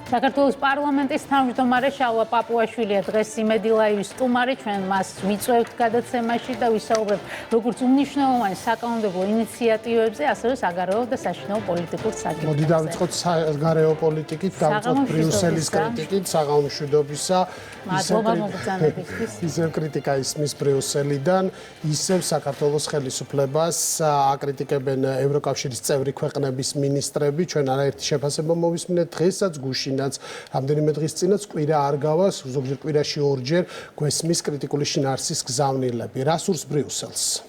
საქართველოს პარლამენტის თავმჯდომარე შალვა პაპუაშვილია დღეს იმედი ლაივის სტუმარი, ჩვენ მას მიწვევთ გადაცემაში და ვისაუბრებთ როგორც უმნიშვნელოვან საკანონმდებლო ინიციატივებზე, ასევე საგარეო და საშინაო პოლიტიკურ საკითხებზე. მოდი დავიწყოთ საგარეო პოლიტიკით, დავიწყოთ ბრიუსელის კრიტიკით, საღამო მშვიდობისა. მადლობა მოგზაურობისთვის. ისევ კრიტიკა ისმის ბრიუსელიდან, ისევ საქართველოს ხელისუფლებას აკრიტიკებენ ევროკავშირის წევრი ქვეყნების მინისტრები. ჩვენ არაერთი შეფასება მოვისმინეთ დღესაც გუშინ რამდენიმე დღის წინაც კვირა არ გავას, ზოგჯერ კვირაში ორჯერ გვესმის კრიტიკული შინაარსის გზავნილები. რა სურს ბრიუსელს?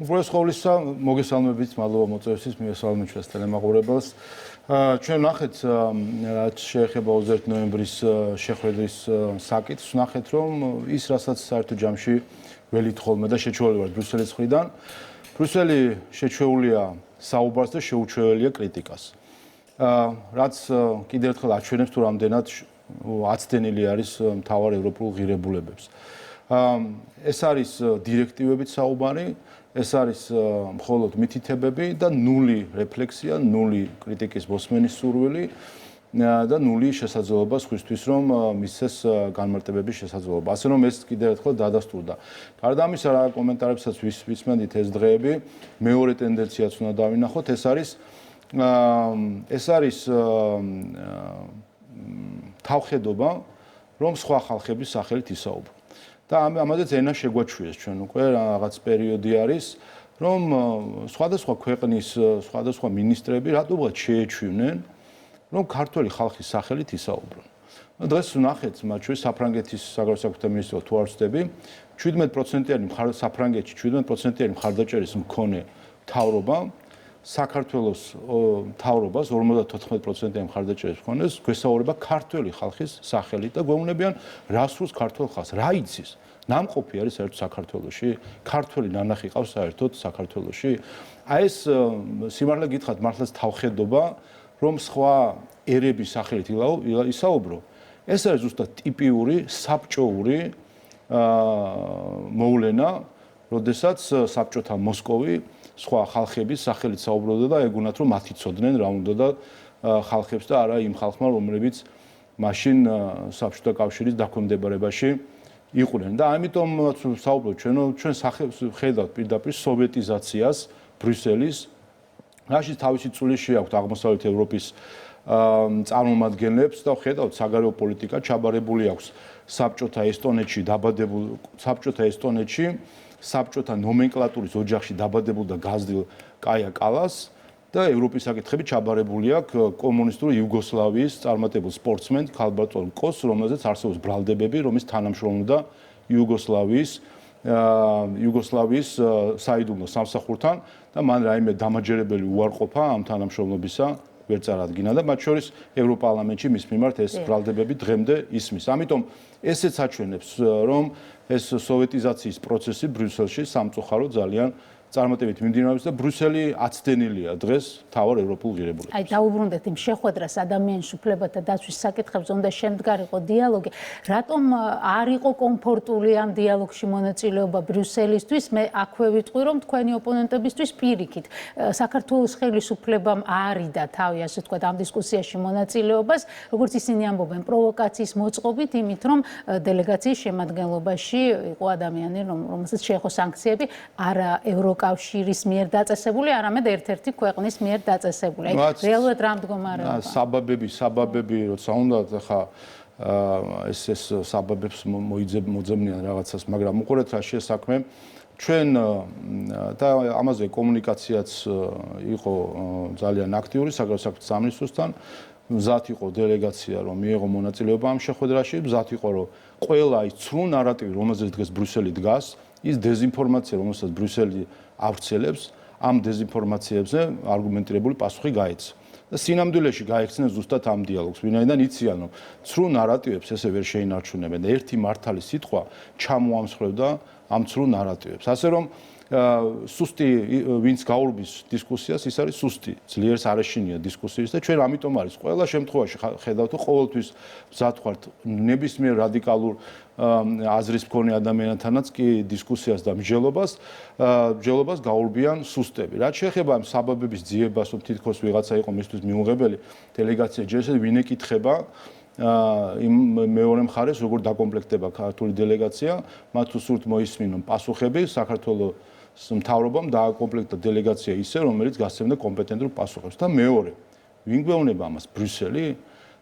უბრალოდ ყოვლისა მოგესალმებით, მადლობა მოწვევისთვის, მიესალმებით ჩვენს ტელემაყურებელს. ჩვენ ნახეთ, რაც შეეხება 20 ნოემბრის შეხვედრის საკითხს, ნახეთ, რომ ის, რასაც საერთო ჯამში ველით ხოლმე და შეჩვეული ვარ ბრიუსელის მხრიდან, ბრიუსელი შეჩვეულია საუბარს და შეუჩვეველია კრიტიკას. რაც კიდევ ერთხელ აჩვენებს თუ რამდენად აცდენილი არის მთავარ ევროპულ ღირებულებებს. ეს არის დირექტივებით საუბარი, ეს არის მხოლოდ მითითებები და ნული რეფლექსია, ნული კრიტიკის მოსმენის სურვილი და ნული შესაძლებლობა სხვისთვის რომ მისცეს განმარტებების შესაძლებლობა. ასე რომ ეს კიდევ ერთხელ დადასტურდა. გარდა ამისა, რა კომენტარებსაც ვისმენდით ეს დღეები, მეორე ტენდენციაც უნდა დავინახოთ, ეს არის თავხედობა, რომ სხვა ხალხების სახელით ისაუბრო. და ამაზეც ენა შეგვაჩვიეს ჩვენ უკვე რაღაც პერიოდი არის, რომ სხვადასხვა ქვეყნის სხვადასხვა მინისტრები რატომღაც შეეჩვივნენ, რომ ქართველი ხალხის სახელით ისაუბრონ. დღეს ვნახეთ, მათ შორის საფრანგეთის საგარეო საქმეთა მინისტრს თუ არ ვცდები, 17%-იანი საფრანგეთში 17%-იანი მხარდაჭერის მქონე მთავრობა საქართველოს მთავრობას 54%-იანი მხარდაჭერის მქონეს გვესაუბრება ქართველი ხალხის სახელით და გვეუბნებიან რა სურს ქართველ ხალხს, რა იცის, ნამყოფი არის საერთოდ საქართველოში, ქართველი ნანახი ყავს საერთოდ საქართველოში. აი ეს სიმართლე გითხრათ, მართლაც თავხედობა, რომ სხვა ერების სახელით ისაუბრო, ეს არის ზუსტად ტიპიური საბჭოური მოვლენა, როდესაც საბჭოთა მოსკოვი სხვა ხალხების სახელით საუბრობდა და ეგუნათ რომ მათი ცოდნენ რა უნდა და ხალხებს და არა იმ ხალხმა რომლებიც მაშინ საბჭოთა კავშირის დაქვემდებარებაში იყვნენ და ამიტომ საუბრობთ ჩვენ ხედავთ პირდაპირ სოვიეტიზაციას ბრიუსელის რაშიც თავისი წვლილი შეაქვთ აღმოსავლეთ ევროპის წარმომადგენლებს და ხედავთ საგარეო პოლიტიკა ჩაბარებული აქვს საბჭოთა ესტონეთში საბჭოთა ნომენკლატურის ოჯახში დაბადებულ და გაზრდილ კაია კალას და ევროპის საკითხები ჩაბარებული აქვს კომუნისტური იუგოსლავიის წარმატებულ სპორტსმენ ქალბატონ კოს, რომელზეც არსებობს ბრალდებები, რომის თანამშრომლობდა იუგოსლავიის საიდუმლო სამსახურთან და მან რაიმე დამაჯერებელი უარყოფა ამ თანამშრომლობისა ვერ წარადგინა და მათ შორის ევროპარლამენტში მის მიმართ ეს ბრალდებები დღემდე ისმის. ამიტომ ესეც აჩვენებს, რომ ეს სოვიეტიზაციის პროცესი ბრიუსელში სამწუხაროდ ძალიან წარმატებით მიმდინარეობს და ბრიუსელი აცდენილია დღეს მთავარ ევროპულ ღირებულებებს. აი დაუბრუნდეთ იმ შეხვედრას ადამიანის უფლებათა დაცვის საკითხებზე უნდა შემდგარიყო დიალოგი. რატომ არ იყო კომფორტული ამ დიალოგში მონაწილეობა ბრიუსელისთვის? მე აქვე ვიტყვი, რომ თქვენი ოპონენტებისთვის პირიქით საქართველოს ხელისუფლებამ არიდა თავი, ასე ვთქვათ, ამ დისკუსიაში მონაწილეობას, როგორც ისინი ამბობენ, პროვოკაციის მოწყობით, იმით რომ დელეგაციის შემადგენლობაში იყო ადამიანი, რომელსაც შეეხო სანქციები, არა ევროკავშირის მიერ დაწესებული, არამედ ერთ-ერთი ქვეყნის მიერ დაწესებული. აი რეალურად რა მდგომარეობა? საბაბები, როცა უნდა ხა ეს საბაბებს მოძებნიან რაღაცას, მაგრამ უყურეთ რა შეესაქმე. ჩვენ და ამაზე კომუნიკაციაც იყო ძალიან აქტიური საგარეო საქმეთა სამინისტროსთან. მზად იყო დელეგაცია, რომ მიეღო მონაწილეობა ამ შეხვედრაში, მზად იყო, რომ ყველა ის ცრუ ნარატივი, რომელზეც დღეს ბრიუსელი დგას, ის დეზინფორმაცია, რომელსაც ბრიუსელი ავრცელებს, ამ დეზინფორმაციებზე არგუმენტირებული პასუხი გაეცა. და სინამდვილეში გაექცნენ ზუსტად ამ დიალოგს, ვინაიდან იციან, რომ ცრუ ნარატივებს ესე ვერ შეინარჩუნებენ და ერთი მართალი სიტყვა ჩამოამსხვრევდა ამ ცრუ ნარატივებს. ასე რომ სუსტი ვინც გაურბის დისკუსიას ის არის სუსტი ძლიერს არ ეშინია დისკუსიის და ჩვენ ამიტომ არის ყველა შემთხვევაში ხედავთ რომ ყოველთვის მზად ვართ ნებისმიერ რადიკალურ აზრის მქონე ადამიანთანაც კი დისკუსიას და მსჯელობას გაურბიან სუსტები. რაც შეეხება ამ საბაბების ძიებას, რომ თითქოს ვიღაცა იყო მისთვის მიუღებელი დელეგაცია ჯერ ისე ვინ ეკითხება იმ მეორე მხარეს როგორ დაკომპლექტდება ქართული დელეგაცია, მათ უსურთ მოისმინონ პასუხები საქართველოს მთავრობამ დააკომპლექტა დელეგაცია ისე, რომელიც გასცემდა კომპეტენტურ პასუხებს და მეორე, ვინ გვეუბნება ამას ბრიუსელი?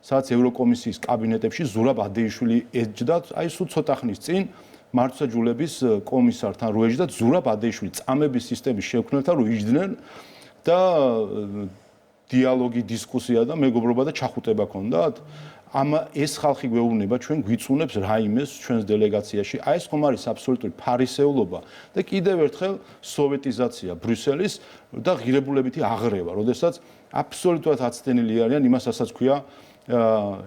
სადაც ევროკომისიის კაბინეტებში ზურაბ ადეიშვილი ეჯდა, აი სულ ცოტა ხნის წინ მართლმსაჯულების კომისართან რო ეჯდა ზურაბ ადეიშვილი წამების სისტემის შექმნელთან რო იჯდნენ და დიალოგი, დისკუსია და მეგობრობა და ჩახუტება ჰქონდათ. ეს ხალხი გვეუბნება ჩვენ გვიწუნებს რაიმეს ჩვენს დელეგაციაში. აი ეს ხომ არის აბსოლუტური ფარისეულობა და კიდევ ერთხელ სოვეტიზაცია ბრიუსელის და ღირებულებითი აღრევა, როდესაც აბსოლუტურად აცდენილი არიან იმას, რასაც ქვია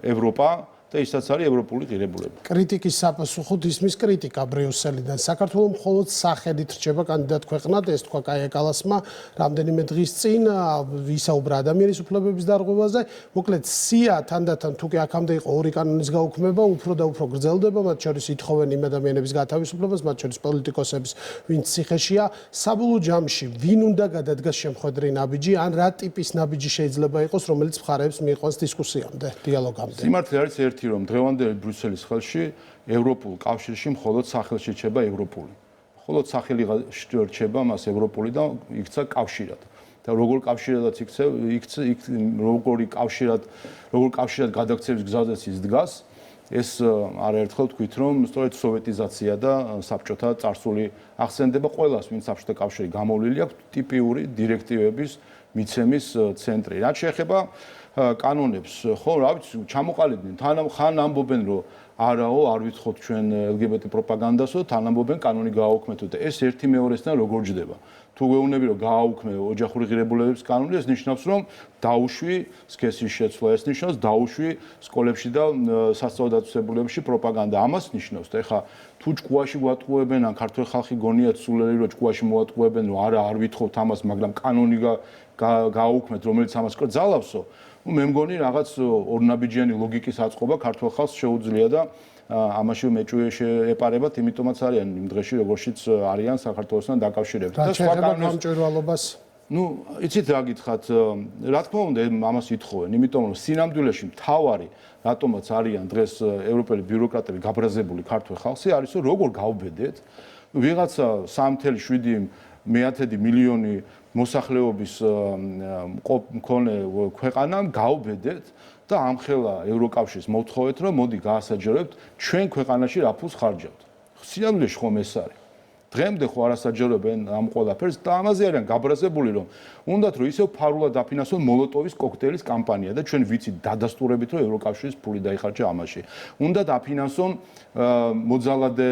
ევროპა და ისაც არის ევროპული ღირებულება. კრიტიკის საპასუხოდ ისმის კრიტიკა ბრიუსელიდან. საქართველოს მხოლოდ სახელით რჩება კანდიდატ ქვეყნად, ეს თქვა კაია კალასმა რამდენიმე დღის წინ ვისაუბრა ადამიანის უფლებების დარღვევაზე. მოკლედ სია თანდათან თუ კი აქამდე იყო ორი კანონის გაუქმება, უფრო და უფრო გრძელდება, მათ შორის ითხოვენ იმ ადამიანების გათავისუფლებას, მათ შორის პოლიტიკოსების, ვინც ციხეშია. საბოლოო ჯამში ვინ უნდა გადადგას შემხედრი ნაბიჯი, ან რა ტიპის ნაბიჯი შეიძლება იყოს, რომელიც მხარეებს მიიყვანს დისკუსიამდე, დიალოგამდე. სიმართლე არის რომ დღევანდელი ბრიუსელის ხელში ევროპულ კავშირში მხოლოდ სახელში რჩება ევროპული. მხოლოდ სახელი რჩება მას ევროპული და იქცა კავშირად. და როგორ კავშირადაც როგორ კავშირად გადაქცევის გზადაც ის დგას, ეს არაერთხელ თქვით რომ სწორედ სოვეტიზაცია და საბჭოთა წარსული ახსენდება ყველას, ვინც საბჭოთა კავშირი გამოვლილი აქვს ტიპიური დირექტივების მიცემის ცენტრი. რაც შეეხება კანონებს, ხო, რა ვიცი, ჩამოყალიბდნენ. ხან ამბობენ, რომ არაო, არ ვითხოვთ ჩვენ LGBT პროპაგანდასო, თან ამბობენ კანონი გააუქმეთო და ეს ერთი მეორესთან როგორ ჯდება. თუ გვეუბნები, რომ გააუქმე ოჯახური ღირებულებების კანონი, ეს ნიშნავს, რომ დაუშვი სქესის შეცვლა, ეს ნიშნავს დაუშვი სკოლებში და სასწავლო-დაწესებულებებში პროპაგანდა. ამას ნიშნავს და ეხა თუ ჭკუაში გვატყუებენ, ან ქართული ხალხი გონიათ სულელი, რომ ჭკუაში მოატყუებენ, რომ არა, არ ვითხოვთ ამას, მაგრამ კანონი გააუქმეთ, რომელიც ამას კრძალავსო. მე მგონი რაღაც ორნაბიჯიანი ლოგიკის აწყობა ქართულ ხალხს შეუძლია და ამაში მეჭვი შეეპარებათ, იმიტომაც არიან იმ დღეში, როგორშიც არიან საქართველოსთან დაკავშირებით. და სხვა გამჭვირვალობას იცით რა გითხრათ, რა თქმა უნდა, ამას ითხოვენ, იმიტომ რომ სინამდვილეში მთავარი, რატომაც არიან დღეს ევროპელი ბიუროკრატები გაბრაზებული ქართულ ხალხზე, არის რომ როგორ გავბედეთ ვიღაცა 3.7 მილიონი მოსახლეობის მქონე ქვეყანამ გავბედეთ და ამხელა ევროკავშირის მოთხოვეთ, რომ მოდი გაასაჯაროებთ ჩვენ ქვეყანაში რა ფულს ხარჯავთ. სინამდვილეში ხომ ეს არის. დღემდე ხო არასაჯაროებენ ამ ყველაფერს და ამაზე არიან გაბრაზებული, რომ უნდათ რომ ისევ ფარულად დაფინანსონ მოლოტოვის კოქტეილის კამპანია და ჩვენ ვიცით დადასტურებით, რომ ევროკავშირის ფული დაიხარჯა ამაში. უნდა დაფინანსონ მოძალადე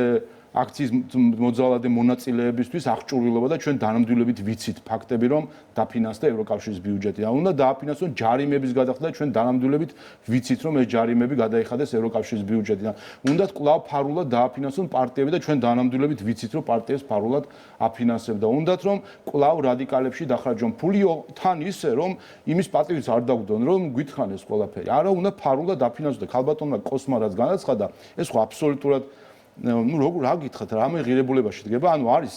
აქციის მოძალადე მონაწილეებისთვის აღჭურვილობა და ჩვენ დანამდვილებით ვიცით ფაქტები, რომ დაფინანსდა ევროკავშირის ბიუჯეტი. უნდა დააფინანსონ ჯარიმების გადახდა და ჩვენ დანამდვილებით ვიცით, რომ ეს ჯარიმები გადაიხადეს ევროკავშირის ბიუჯეტიდან. უნდა კვლავ ფარულად დააფინანსონ პარტიები და ჩვენ დანამდვილებით ვიცით, რომ პარტიებს ფარულად აფინანსებდა. უნდათ რომ კვლავ რადიკალებში დახარჯონ ფული თან ისე, რომ იმის პატივიც არ დაგვდონ, რომ გვითხრან ეს ყველაფერი. არა, უნდა ფარულად დაფინანსონ და ქალბატონმა კოსმა რაც განაცხადა, ეს ხო აბსოლუტურად როგორ რა გითხრათ, რამე ღირებულებაში დგება, ანუ არის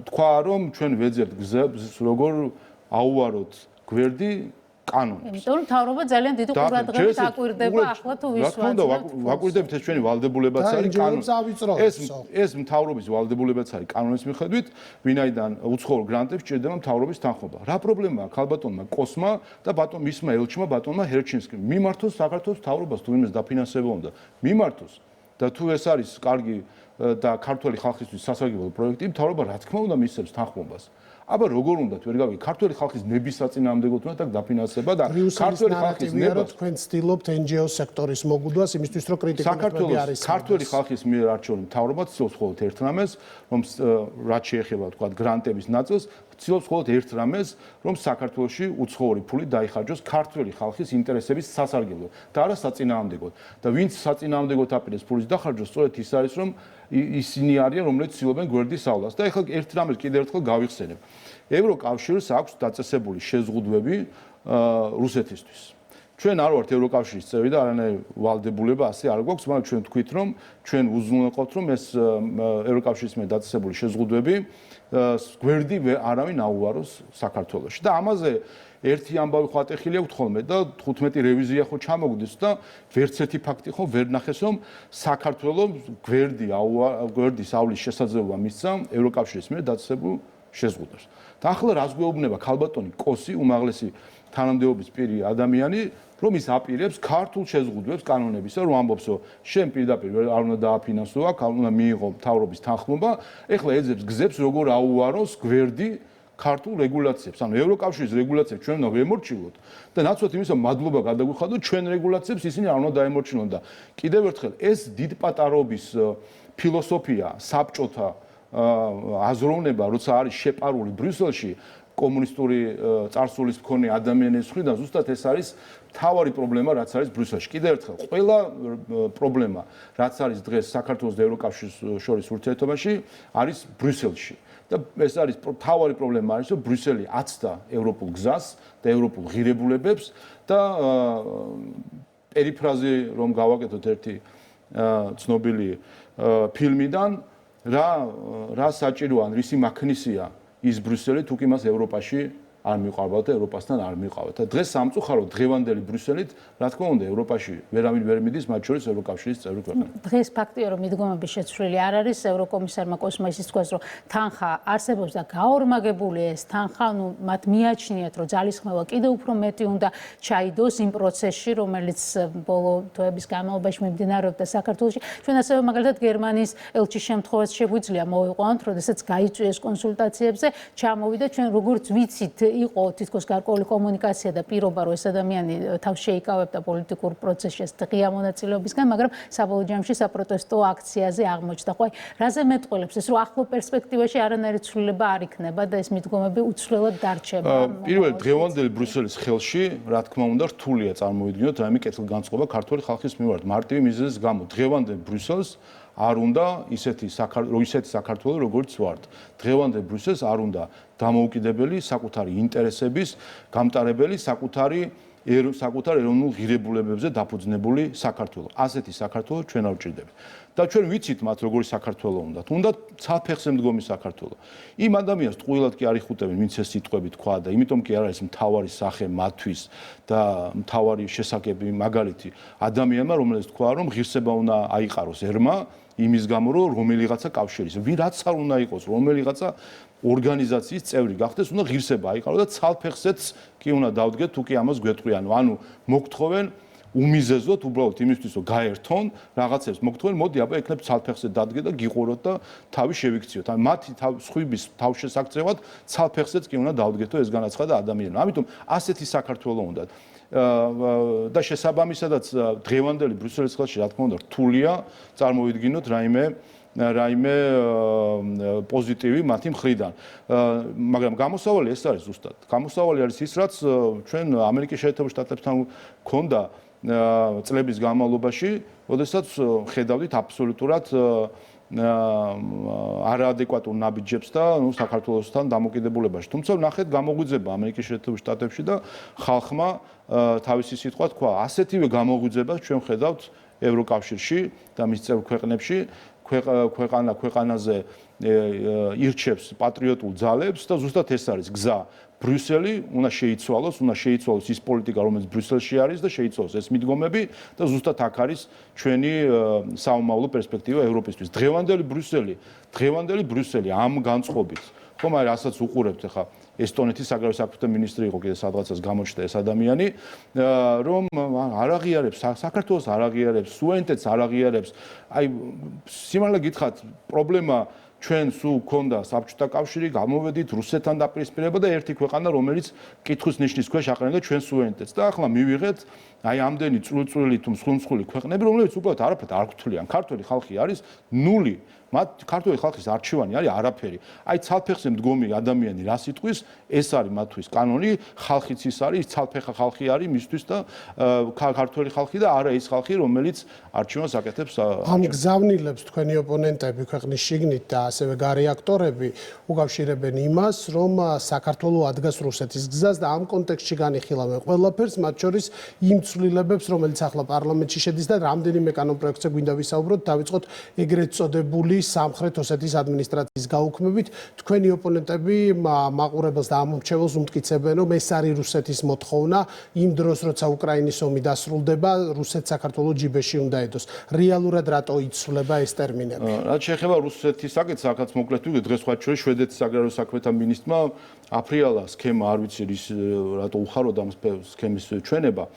თქვა რომ ჩვენ ვეძებთ გზებს, როგორ აუვაროთ გვერდი კანონს. იმიტომ რომ მთავრობა ძალიან დიდი ყურადღებით აკვირდება ახლა თუ ვის ვაკვირდებით ეს ჩვენი ვალდებულებაც არის კანონი. ეს მთავრობის ვალდებულებაც არის კანონის მიხედვით, ვინაიდან უცხოურ გრანტებს ჭირდება მთავრობის თანხმობა. რა პრობლემაა ქალბატონმა კოსმა და ბატონ მისმა ელჩმა ბატონმა ჰერჩინსკიმ მიმართოს საქართველოს მთავრობას თუ ვინმეს დაფინანსება უნდა. მიმართოს და თუ ეს არის კარგი და ქართული ხალხისთვის სასარგებლო პროექტი, მთავრობა რა თქმა უნდა მისცემს თანხმობას. აბა როგორ უნდათ ვერ გავიგე ქართული ხალხის ნების საწინააღმდეგოდ უნდა დაფინანსება და ქართული ხალხის ნება თქვენ ცდილობთ NGO სექტორის მოგუდვას იმისთვის რომ კრიტიკები არის ქართული ხალხის მიერ არჩეული მთავრობა ცდილობს მხოლოდ ერთ რამეს რომ რაც შეეხება თქვა გრანტების ნაწილს ცდილობს მხოლოდ ერთ რამეს, რომ საქართველოში უცხოური ფული დაიხარჯოს ქართველი ხალხის ინტერესების სასარგებლოდ და არა საწინააღმდეგოდ. და ვინც საწინააღმდეგოდ აპირებს ფულის დახარჯოს, სწორედ ის არის, რომ ისინი არიან, რომლებიც ცდილობენ გვერდისავლას. და ეხლა ერთ რამეს კიდევ ერთხელ გავიხსენებ. ევროკავშირს აქვს დაწესებული შეზღუდვები რუსეთისთვის. ჩვენ არ ვართ ევროკავშირის წევრი და არანაირი ვალდებულება ასე არ გვაქვს, მაგრამ ჩვენ თქვით, რომ ჩვენ უზრუნველყოფთ, რომ ეს ევროკავშირის მიერ დაწესებული შეზღუდვები გვერდი არავინ აუვაროს საქართველოში. და ამაზე ერთი ამბავი ხვატეხილი აქვს ხოლმე და 15 რევიზია ხო ჩამოგდის და ვერც ერთი ფაქტი ხო ვერ ნახეს, რომ საქართველოს გვერდის ავლის შესაძლებლობა მისცა ევროკავშირის მიერ დაწესებულ შეზღუდვებს. და ახლა რას გვეუბნება ქალბატონი კოსი, უმაღლესი თანამდებობის პირი ადამიანი, რომ ის აპირებს ქართულ შეზღუდვებს კანონებისა, რომ ამბობს, რომ შენ პირდაპირ არ უნდა დააფინანსო აქ, არ უნდა მიიღო მთავრობის თანხმობა, ეხლა ეძებს გზებს, როგორ აუვაროს გვერდი ქართულ რეგულაციებს. ანუ ევროკავშირის რეგულაციებს ჩვენ უნდა ვემორჩილოთ და ნაცვლად იმისა, მადლობა გადაგვიხადოთ, ჩვენ რეგულაციებს ისინი არ უნდა დაემორჩილონ და კიდევ ერთხელ ეს დიდპატარობის ფილოსოფია, საბჭოთა აზროვნება, როცა არის შეპარული ბრიუსელში კომუნისტური წარსულის მქონე ადამიანების მხრიდან, ზუსტად ეს არის მთავარი პრობლემა, რაც არის ბრიუსელში. კიდევ ერთხელ, ყველა პრობლემა, რაც არის დღეს საქართველოს და ევროკავშირის შორის ურთიერთობაში, არის ბრიუსელში. და ეს არის მთავარი პრობლემა არის, რომ ბრიუსელი აცდა ევროპულ გზას და ევროპულ ღირებულებებს და პერიფრაზი რომ გავაკეთოთ ერთი ცნობილი ფილმიდან, რა საჭიროა, რისი მაქნისია ის ბრიუსელი, თუ კი მას ევროპაში არ მიყვარბავთ და ევროპასთან არ მიყვავთ. და დღეს სამწუხაროდ დღევანდელი ბრიუსელით, რა თქმა უნდა, ევროპაში ვერავინ ვერ მიდის, მათ შორის ევროკავშირის წევრი ქვეყნები. დღეს ფაქტია, რომ მიდგომები შეცვლილი არ არის, ევროკომისარმა კოსმა ისიც თქვა, რომ თანხა არსებობს და გაორმაგებული ეს თანხა, ну, მათ მიაჩნიათ, რომ ძალისხმევა კიდევ უფრო მეტი უნდა ჩაიდოს იმ პროცესში, რომელიც ბოლო თვეების განმავლობაში მიმდინარეობდა საქართველოში. ჩვენ ასევე მაგალითად გერმანიის ელჩის შემთხვევას შეგვიძლია მოვიყვანოთ, როდესაც გაიწვიეს კონსულტაციებზე, ჩამოვიდა ჩვენ როგორც ვიცით იყო თითქოს გარკვეული კომუნიკაცია და პირობა, რომ ეს ადამიანი თავს შეიკავებდა პოლიტიკურ პროცესში ღია მონაწილეობისგან, მაგრამ საბოლოო ჯამში საპროტესტო აქციაზე აღმოჩნდა. ხო, რაზე მეტყველებს ეს, რომ ახლო პერსპექტივაში არანაირი ცვლილება არ იქნება და ეს მიდგომები უცვლელად დარჩება? პირველ დღევანდელი ბრიუსელის ხელში, რა თქმა უნდა, რთულია წარმოვიდგინოთ რაიმე კეთილგანწყობა ქართული ხალხის მიმართ. მარტივი მიზეზის გამო დღევანდელ ბრიუსელს არ უნდა ისეთი საქართველო, როგორც ვართ. დღევანდელ ბრიუსელს არ უნდა დამოუკიდებელი საკუთარი ინტერესების გამტარებელი საკუთარ ეროვნულ ღირებულებებზე დაფუძნებული საქართველო. ასეთი საქართველო ჩვენ არ ვჭირდებით. და ჩვენ ვიცით მათ როგორი საქართველო უნდათ. უნდათ ცალფეხზე მდგომი საქართველო. იმ ადამიანს ტყუილად კი არ იხუტებენ, ვინც ეს სიტყვები თქვა და იმიტომ კი არ არის მთავარი სახე მათთვის და მთავარი შესაძლებელი მაგალითი ადამიანმა, რომელიც თქვა, რომ ღირსება უნდა აიყაროს ერმა იმის გამო, რომ რომელიღაცა კავშირის, რაც არ უნდა იყოს, რომელიღაცა ორგანიზაციის წევრი გახდეს, უნდა ღირსება აიყარო და ცალფეხზეც კი უნდა დავდგეთ, თუ კი ამას გვეტყვიან. ანუ მოგთხოვენ უმიზეზოთ უბრალოდ იმისთვის, რომ გაერთონ რაღაცებს, მოგთხოვენ, მოდი აბა ეკნებ ცალფეხზე დადგე და გიყუროთ და თავი შევიქციოთ. ან მათი სხვების თავშესაკრებად ცალფეხზეც კი უნდა დავდგეთო ეს განაცხადა ადამიანმა. ამიტომ ასეთი საქართველო უნდათ. და შესაბამისადაც დღევანდელი ბრიუსელის ხელში რა თქმა უნდა რთულია წარმოვიდგინოთ რაიმე პოზიტივი მათი მხრიდან. მაგრამ გამოსავალი ეს არის ზუსტად. გამოსავალი არის ის, რაც ჩვენ ამერიკის შეერთებულ შტატებთან გვქონდა წლების განმავლობაში, როდესაც ხედავდით აბსოლუტურად არაადეკვატურ ნაბიჯებს და საქართველოსთან დამოკიდებულებაში. თუმცა ნახეთ გამოგვიძება ამერიკის შეერთებულ შტატებში და ხალხმა თავისი სიტყვა თქვა. ასეთივე გამოგვიძებას ჩვენ ხედავთ ევროკავშირში და მის წევრ ქვეყნებში. ქვეყანაზე ირჩევს პატრიოტულ ძალებს და ზუსტად ეს არის გზა. ბრიუსელი უნდა შეიცვალოს ის პოლიტიკა, რომელიც ბრიუსელში არის და შეიცვალოს ეს მიდგომები და ზუსტად აქ არის ჩვენი საომავლო პერსპექტივა ევროპისთვის. დღევანდელი ბრიუსელი ამ განწყობით, ხომ არის რასაც უყურებთ ახლა ესტონეთის საგარეო საქმეთა მინისტრი იყო კიდე სადღაცას გამოჩნდა ეს ადამიანი, რომ არ აღიარებს საქართველოს, არ აღიარებს სუვერენიტეტს, არ აღიარებს. აი სიმართლე გითხრათ, პრობლემა ჩვენ სულ გქონდა საბჭოთა კავშირი, გამოვედით რუსეთთან დაპირისპირება და ერთი ქვეყანა, რომელიც კითხვის ნიშნის ქვეშ აყენებდა ჩვენ სუვერენიტეტს. და ახლა მივიღეთ აი ამდენი წვრილი თუ მსხუნსხული ქვეყნები, რომლებიც უბრალოდ არაფერად არ გთვლიან. ქართველი ხალხი არის ნული. მათ ქართული ხალხის არჩევანი არის არაფერი. აი ცალფეხზე მდგომი ადამიანი რას იტყვის, ეს არის მათთვის კანონი, ხალხიც ის არის, ცალფეხა ხალხი არის მისთვის და ქართული ხალხი და არა ის ხალხი, რომელიც არჩევანს აკეთებს. ამ გზავნილებს თქვენი ოპონენტები ქვეყნის შიგნით და ასევე გარე აქტორები უკავშირებენ იმას, რომ საქართველოს ადგას რუსეთის გზას და ამ კონტექსტში განიხილავენ ყველაფერს, მათ შორის იმ ცვლილებებს, რომელიც ახლა პარლამენტში შედის და რამდენიმე კანონპროექტზე გვინდა ვისაუბროთ, დავიწყოთ ეგრეთ წოდებული სამხრეთ ოსეთის ადმინისტრაციის გაუქმებით. თქვენი ოპონენტები მაყურებელს და ამომრჩეველს უმტკიცებენ, რომ ეს არის რუსეთის მოთხოვნა იმ დროს, როცა უკრაინის ომი დასრულდება, რუსეთს საქართველოს ჯიბეში უნდა ედოს. რეალურად რატო იცვლება ეს ტერმინები? რაც შეეხება რუსეთის საკითხს, აქაც მოკლედ ვიგე დღეს სხვა შორის შვედეთის საგარეო საქმეთა მინისტრმა აფრიალა სქემა, არ ვიცი რის რატო უხაროდ ამ სქემის ჩვენება.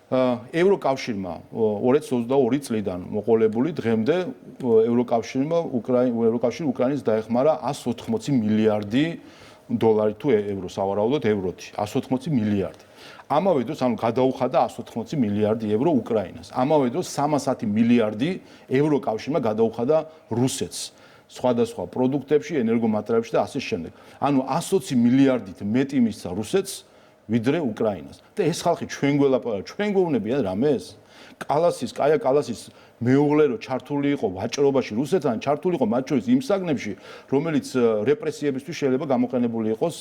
ევროკავშირმა 2022 წლიდან მოყოლებული დღემდე ევროკავშირი უკრაინის დაეხმარა 180 მილიარდი დოლარი თუ ევრო, სავარაუდოდ ევროთი, 180 მილიარდი. ამავე დროს ანუ გადაუხადა 180 მილიარდი ევრო უკრაინას. ამავე დროს 310 მილიარდი ევროკავშირმა გადაუხადა რუსეთს. სხვადასხვა პროდუქტებში, ენერგომატერიალებში და ასე შემდეგ. ანუ 120 მილიარდით მეტი მისცა რუსეთს ვიდრე უკრაინას. და ეს ხალხი ჩვენ გვეუბნებიან რამეს? კაია კალასის მეუღლე რო ჩართული იყო ვაჭრობაში რუსეთთან, ჩართული იყო მათ შორის იმ საგნებში, რომელიც რეპრესიებისთვის შეიძლება გამოყენებული იყოს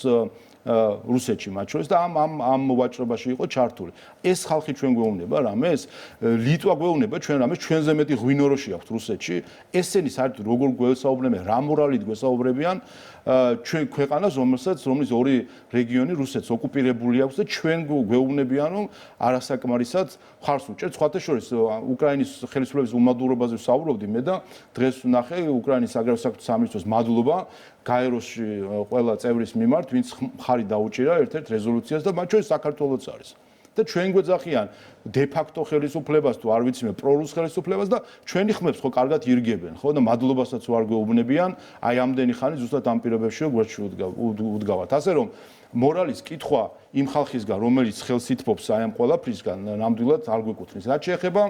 რუსეთში მათ შორის და ამ ვაჭრობაში იყო ჩართული. ეს ხალხი ჩვენ გვეუბნება რამეს? ლიტვა გვეუბნება ჩვენ რამეს? ჩვენზე მეტი ღვინოროში აქვთ რუსეთში. ესენი საერთოდ როგორ გვესაუბრებიან, რა მორალით გვესაუბრებიან ჩვენ ქვეყანას, რომლის ორი რეგიონი რუსეთს ოკუპირებული აქვს და ჩვენ გვეუბნებიან, რომ არასაკმარისად ხარს უჭერთ. სხვათა შორის უკრაინის ხელისუფლების უმადურობაზე ვსაუბრობდი მე და დღეს ვნახე უკრაინის საგარეო საქმეთა სამინისტროს მადლობა გაეროში ყველა წევრის მიმართ, ვინც მხარი დაუჭირა ერთ-ერთ რეზოლუციას და მათ შორის საქართველოც არის. და ჩვენ გვეძახიან დე-ფაქტო ხელისუფლებას თუ არ ვიცი მე პრორუს ხელისუფლებას და ჩვენი ხმებს ხო კარგად ირგებენ, ხო და მადლობასაც ვარ გვეუბნებიან, აი ამდენი ხანი ზუსტად ამ პირობებში გვერდში უდგავართ. ასე რომ მორალის კითხვა იმ ხალხისგან, რომელიც ხელს ითბობს აი ამ ყველაფრისგან, ნამდვილად არ გვეკუთვნის. რაც შეეხება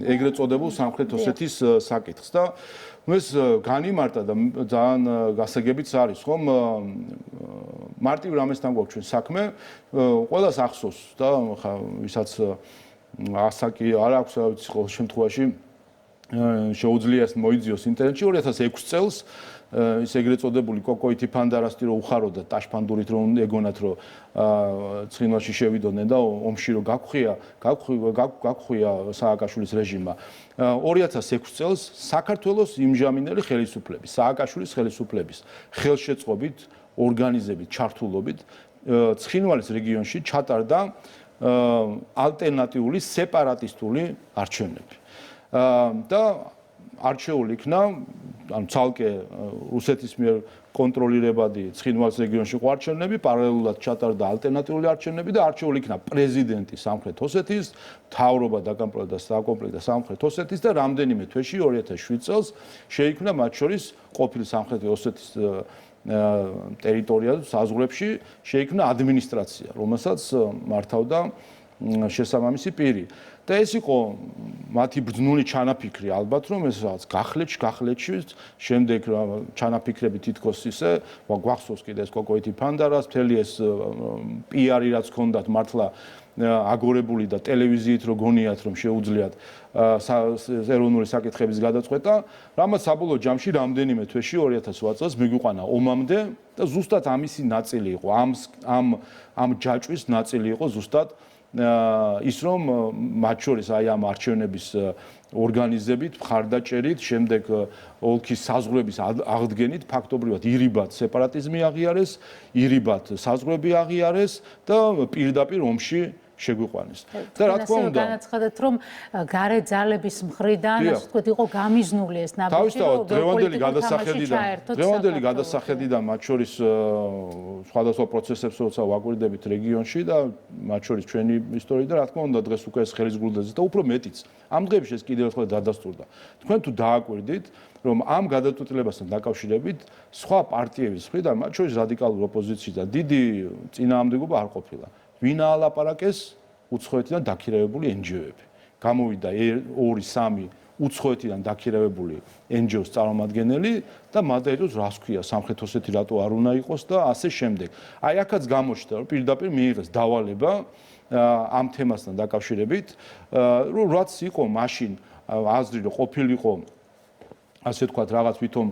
ეგრეთ წოდებულ სამხრეთ ოსეთის საკითხს და ეს განიმარტა და ძალიან გასაგებიც არის, ხომ? მარტივ რამესთან გვაქვს ჩვენ საქმე, ყველას ახსოვს და ხა ვისაც ასაკი არ აქვს, რა ვიცი, ყოველ შემთხვევაში შეუძლია მოიძიოს ინტერნეტში 2006 წელს ის ეგრეთ წოდებული კოკოითი ფანდარასტი რო უხაროდა ტაშფანდურით რომ ეგონათ რომ ცხინვალში შევიდოდნენ და ომში რო გაგხვია სააკაშვილის რეჟიმმა 2006 წელს საქართველოს იმჟამინელი ხელისუფლების სააკაშვილის ხელისუფლების ხელშეწყობით ორგანიზებით ჩართულობით ცხინვალის რეგიონში ჩატარდა ალტერნატიული სეპარატისტული არჩევნები და არჩეული იქნა ანუ ცალკე რუსეთის მიერ კონტროლირებადი ცხინვალის რეგიონში არჩევნები, პარალელურად ჩატარდა ალტერნატიული არჩევნები და არჩეული იქნა პრეზიდენტი სამხრეთ ოსეთის, მთავრობა დაკომპლექტდა სამხრეთ ოსეთის და რამდენიმე თვეში 2007 წელს შეიქმნა მათ შორის ყოფილი სამხრეთ ოსეთის ტერიტორიაზე საზღვრებში შეიქმნა ადმინისტრაცია, რომელსაც მართავდა შესაბამისი პირი. და ეს იყო მათი ბრძნული ჩანაფიქრი ალბათ რომ ეს რაღაც გახლეჩში შემდეგ ჩანაფიქრები თითქოს ისე გვახსოვს კიდე ეს კოკოითი ფანდარას მთელი ეს პიარი რაც ჰქონდათ მართლა აგორებული და ტელევიზიით რო გონიათ რომ შეუძლიათ ეროვნული საკითხების გადაწყვეტა რამაც საბოლოო ჯამში რამდენიმე თვეში 2008 წელს მიგვიყვანა ომამდე და ზუსტად ამისი ნაწილი იყო ამ ჯაჭვის ნაწილი იყო ზუსტად ის რომ მათ შორის აი ამ არჩევნების ორგანიზებით, მხარდაჭერით, შემდეგ ოლქის საზღვრების აღდგენით ფაქტობრივად ირიბად სეპარატიზმი აღიარეს, ირიბად საზღვრები აღიარეს და პირდაპირ ომში შეგვიყვანეს. და რა თქმა უნდა, განაცხადეთ რომ გარე ძალების მხრიდან, ასე ვთქვათ, იყო გამიზნული ეს ნაბიჯი, რომ დღევანდელი გადასახედიდან მათ შორის სხვადასხვა პროცესებს როცა ვაკვირდებით რეგიონში და მათ შორის ჩვენი ისტორია და რა თქმა უნდა დღეს უკვე ეს ხელის გულდაზე და უფრო მეტიც. ამ დღეებში ეს კიდევ ერთხელ დადასტურდა. თქვენ თუ დააკვირდით, რომ ამ გადაწყვეტილებასთან დაკავშირებით სხვა პარტიების მხრიდან, მათ შორის რადიკალური ოპოზიციის და დიდი წინააღმდეგობა არ ყოფილა. ვინ აალაპარაკეს უცხოეთიდან დაქირავებული NGO-ები. გამოვიდა 2-3 უცხოეთიდან დაქირავებული NGO-ს წარმომადგენელი და მათ დაიწყოს რას ქვია სამხრეთ ოსეთი რატო არ უნდა იყოს და ასე შემდეგ. აი აქაც გამოჩნდა რომ პირდაპირ მიიღეს დავალება ამ თემასთან დაკავშირებით, რომ რაც იყო მაშინ აზრი რომ ყოფილიყო ასე თქვათ რაღაც ვითომ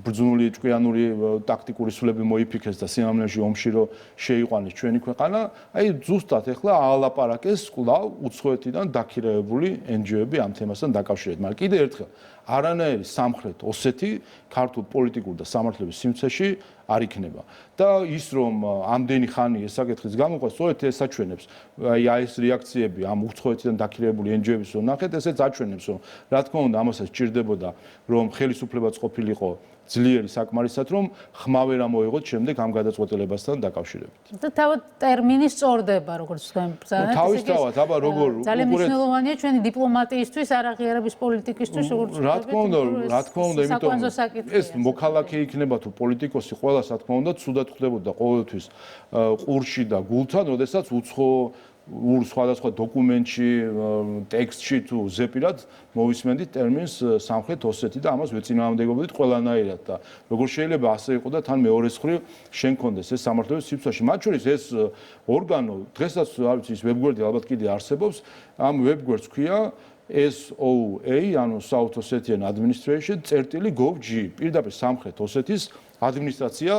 ბრძნული ჭკვიანური ტაქტიკური სულები მოიფიქრეს და სიამოვნებაში ომში რომ შეიყვანეს ჩვენი ქვეყანა, აი ზუსტად ეხლა აალაპარაკეს კვლავ უცხოეთიდან დაქირავებული NGO-ები ამ თემასთან დაკავშირებით. მაგრამ კიდევ ერთხელ არანაირი სამხრეთ ოსეთი ქართულ პოლიტიკურ და სამართლებრივ სიმცეში არ იქნება. და ის რომ ამდენი ხანი ეს საკითხის გამოყვა, სწორედ ეს აჩვენებს, აი ეს რეაქციები ამ უცხოეთიდან დაქირავებული NGO-ების რომ ნახეთ, ესეც აჩვენებს, რომ რა თქმა უნდა ამასაც სჭირდებოდა, რომ ხელისუფლებაც ყოფილიყო ძლიერი საკმარისად, რომ ხმა ვერ ამოიღოთ შემდეგ ამ გადაწყვეტილებასთან დაკავშირებით. და თავად ტერმინი სწორდება, როგორც თქვენ ბრძანეთ. თავისთავად, აბა როგორ ძალიან მნიშვნელოვანია ჩვენი დიპლომატიისთვის, არაღიარების პოლიტიკისთვის, როგორც რა თქმა უნდა, იმიტომ ეს მოქალაქე იქნება თუ პოლიტიკოსი, ყველას რა თქმა უნდა, ცუდად ხდებოდა ყოველთვის ყურში და გულთან, როდესაც სხვადასხვა დოკუმენტში, ტექსტში თუ ზეპირად მოვისმენდით ტერმინს სამხრეთ ოსეთი და ამას ვეწინააღმდეგობდით ყველანაირად და როგორ შეიძლება ასე იყო და თან მეორეს მხრივ შენ კონდეს ეს სამართლებრივ სივრცეში. მათ შორის ეს ორგანო დღესაც არ ვიცი ის ვებგვერდი ალბათ კიდე არსებობს, ამ ვებგვერდს ქვია SOA, ანუ South Ossetian Administration წერტილი.gov.g. პირდაპირ სამხრეთ ოსეთის ადმინისტრაცია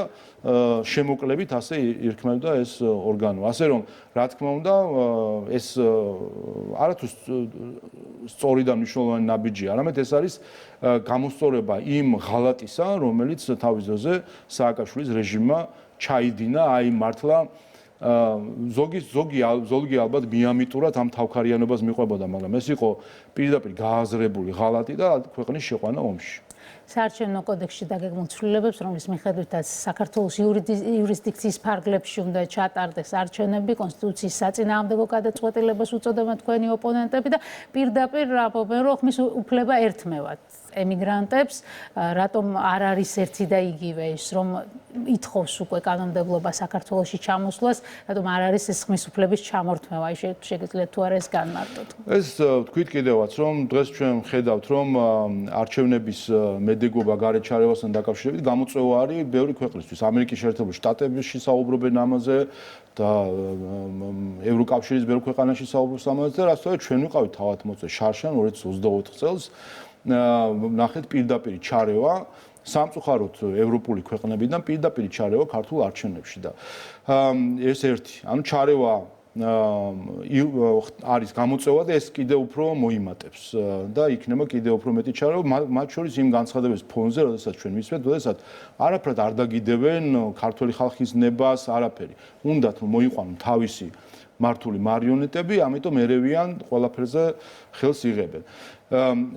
შემოკლებით ასე ირქმევდა ეს ორგანო. ასე რომ რა თქმა უნდა ეს არათუ სწორი და მნიშვნელოვანი ნაბიჯია, არამედ ეს არის გამოსწორება იმ ღალატისა, რომელიც თავის ძოზე სააკაშვილის რეჟიმმა ჩაიდინა, აი მართლა ზოგი ალბათ მიამიტურად ამ თავქარიანობას მიყვებოდა, მაგრამ ეს იყო პირდაპირ გააზრებული ღალატი და ქვეყნის შეყვანა ომში. საარჩევნო კოდექსში დაგეგმილ ცვლილებებს, რომლის მიხედვითაც საქართველოს იურისდიქციის ფარგლებში უნდა ჩატარდეს არჩევნები, კონსტიტუციის საწინააღმდეგო გადაწყვეტილებას უწოდებენ თქვენი ოპონენტები და პირდაპირ ამბობენ, რომ ხმის უფლება ერთმევად ემიგრანტებს, რატომ არ არის ერთი და იგივე ის, რომ ითხოვს უკვე კანონმდებლობა საქართველოში ჩამოსვლას, რატომ არ არის ეს ხმის უფლების ჩამორთმევა, აი შეგიძლიათ თუ არა ეს განმარტოთ. ეს თქვით კიდევაც, რომ დღეს ჩვენ ხედავთ, რომ არჩევნების მედეგობა გარეთ ჩარევასთან დაკავშირებით გამოწვევა არის ბევრი ქვეყნისთვის. ამერიკის შეერთებული შტატებში საუბრობენ ამაზე და ევროკავშირის ბევრ ქვეყანაში საუბრობს ამაზე და რასაც ჩვენ ვიყავით თავადმოწმე შარშან 2024 წელს ნახეთ პირდაპირ ჩარევა სამწუხაროდ ევროპული ქვეყნებიდან პირდაპირ ჩარევა ქართულ არჩევნებში და ეს ერთი, ანუ ჩარევა არის გამოწვევა და ეს კიდევ უფრო მოიმატებს და იქნება კიდევ უფრო მეტი ჩარევა, მათ შორის იმ განცხადების ფონზე, როდესაც ჩვენ ვისმენთ, როდესაც არაფრად არ დაგიდებენ ქართული ხალხის ნებას, არაფერი. უნდათ რომ მოიყვანონ თავისი მართული მარიონეტები, ამიტომ ერევიან ყველაფერზე ხელს იღებენ.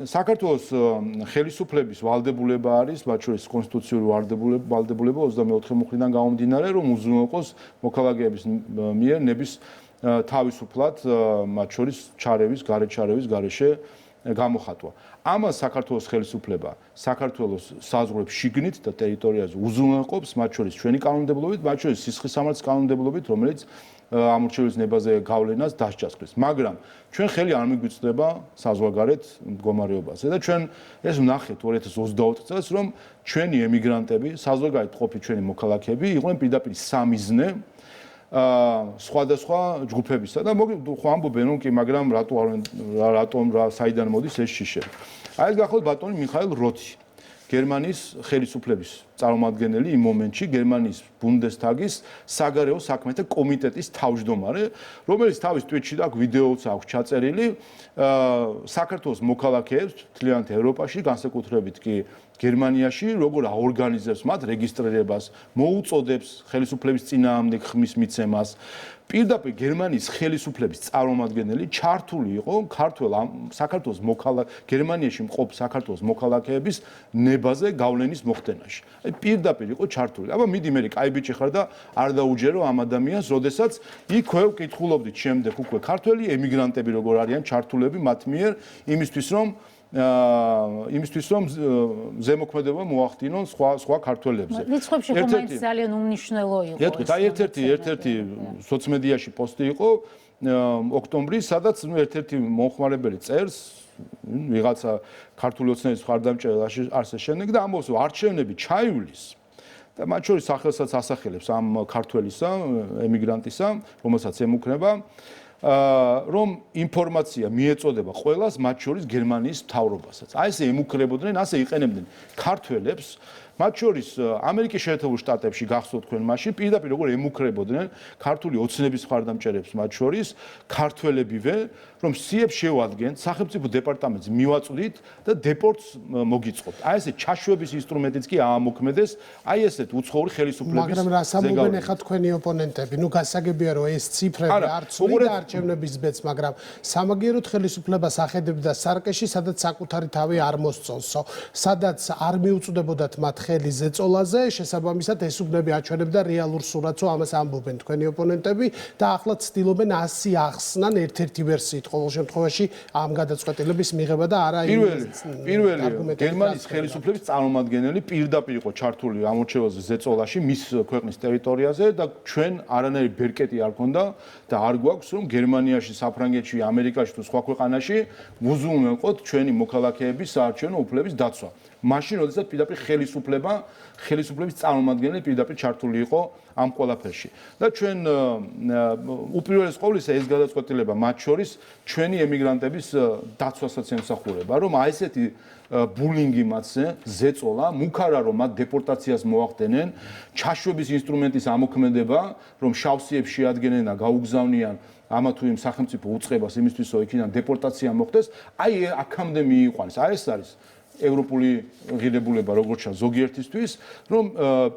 საქართველოს ხელისუფლების ვალდებულება არის, მათ შორის კონსტიტუციური ვალდებულება 24 მუხლიდან გამომდინარე, რომ უზრუნველყოს მოქალაქეების მიერ ნების თავისუფლად, მათ შორის ჩარევის, გარეთ ჩარევის გარეშე გამოხატვა. ამას საქართველოს ხელისუფლება საქართველოს საზღვრებს შიგნით და ტერიტორიაზე უზრუნველყოფს, მათ შორის ჩვენი კანონმდებლობით, მათ შორის სისხლის სამართლის კანონმდებლობით, რომელიც ამორჩევის ნებაზე გავლენას დასჯასყრებს. მაგრამ ჩვენ ხელი არ მიგვიწდება საზღვარგარეთ მდგომარეობაზე და ჩვენ ეს ვნახეთ 2024 წელს, რომ ჩვენი ემიგრანტები, საზღვარგარეთ ყოფი ჩვენი მოქალაქეები იყვნენ პირდაპირ სამიზნე სხვადასხვა ჯგუფებისა და ხო ამბობენ რომ კი, მაგრამ რატომ საიდან მოდის ეს შიშები. აი ეს გახლავთ ბატონი მიხაილ როთი, გერმანიის ხელისუფლების წარმომადგენელი იმ მომენტში, გერმანიის ბუნდესტაგის საგარეო საქმეთა კომიტეტის თავმჯდომარე, რომელიც თავის ტვიტში და ვიდეოც აქვს ჩაწერილი, საქართველოს მოქალაქეებს მთლიანად ევროპაში, განსაკუთრებით კი გერმანიაში, როგორ აორგანიზებს მათ რეგისტრირებას, მოუწოდებს ხელისუფლების წინააღმდეგ ხმის მიცემას. პირდაპირ გერმანიის ხელისუფლების წარმომადგენელი ჩართული იყო საქართველოს გერმანიაში მყოფ საქართველოს მოქალაქეების ნებაზე გავლენის მოხდენაში. აი პირდაპირ იყო ჩართული. აბა მიდი მე კაი ბიჭი ხარ და არ დაუჯერო ამ ადამიანს, როდესაც იქ ქვევ კითხულობდით შემდეგ უკვე ქართველი ემიგრანტები როგორ არიან ჩართულები მათ მიერ იმისთვის რომ ზემოქმედება მოახდინონ სხვა ქართველებზე. რიცხვებში ხომ მაინც ძალიან უმნიშვნელო იყო. ერთ-ერთი სოციმედიაში პოსტი იყო ოქტომბრის, სადაც ერთ-ერთი მომხმარებელი წერს ვიღაცა ქართული ოცნების მხარდამჭერელი არსეს შემდეგ და ამბობს, რომ არჩევნები ჩაივლის და მათ შორის სახელსაც ასახელებს ამ ქართველისა, ემიგრანტისა, რომელსაც ემუქრება, რომ ინფორმაცია მიეწოდება ყველას, მათ შორის გერმანიის მთავრობასაც. აი ესე ემუქრებოდნენ, ასე იყენებდნენ ქართველებს, მათ შორის ამერიკის შეერთებულ შტატებში გახსოვთ თქვენ მაშინ პირდაპირ როგორ ემუქრებოდნენ ქართული ოცნების მხარდამჭერებს მათ შორის ქართველებივე, რომ სიებს შევადგენთ, სახელმწიფო დეპარტამენტს მივაწვდით და დეპორტს მოგიწყობთ. აი ესე ჩაშვების ინსტრუმენტიც კი აამოქმედეს, აი ესეთ უცხოური ხელისუფლების მაგრამ რა სამუბენ ახლა თქვენი ოპონენტები, ნუ გასაგებია რომ ეს ციფრები არ ცვლიდა არჩევნების ბედს, მაგრამ სამაგიეროდ ხელისუფლებას ახედებდა სარკეში, სადაც საკუთარი თავი არ მოსწონსო, სადაც არ მიუწვდებოდათ მათ ხელი ზეწოლაზე, შესაბამისად ეს უბნები აჩვენებდა რეალურ სურათს, ამას ამბობენ თქვენი ოპონენტები და ახლა ცდილობენ ასე ახსნან ერთ-ერთი ვერსიით ყოველ შემთხვევაში ამ გადაწყვეტილების მიღება და არა პირველი გერმანიის ხელისუფლების წარმომადგენელი პირდაპირ იყო ჩართული ამორჩეულზე ზეწოლაში მის ქვეყნის ტერიტორიაზე და ჩვენ არანაირი ბერკეტი არ ქონდა და არ გვაქვს რომ გერმანიაში, საფრანგეთში, ამერიკაში თუ სხვა ქვეყანაში უზრუნველყოთ ჩვენი მოქალაქეების საარჩევნო უფლების დაცვა. მაშინ როდესაც პირდაპირ ხელისუფლების წარმომადგენელი პირდაპირ ჩართული იყო ამ ყველაფერში. და ჩვენ უპირველეს ყოვლისა ეს გადაწყვეტილება მათ შორის ჩვენი ემიგრანტების დაცვასაც ემსახურება, რომ აი ესეთი ბულინგი მათზე ზეწოლა, მუქარა რომ მათ დეპორტაციას მოახდენენ, ჩაშვების ინსტრუმენტის ამოქმედება, რომ შავსიებს შეადგენენ და გაუგზავნიან ამა თუ იმ სახელმწიფო უწყებას იმისთვის, რომ იქიდან დეპორტაცია მოხდეს, აი აქამდე მიიყვანეს. აი ეს არის ევროპული ღირებულება როგორც ზოგიერთისთვის, რომ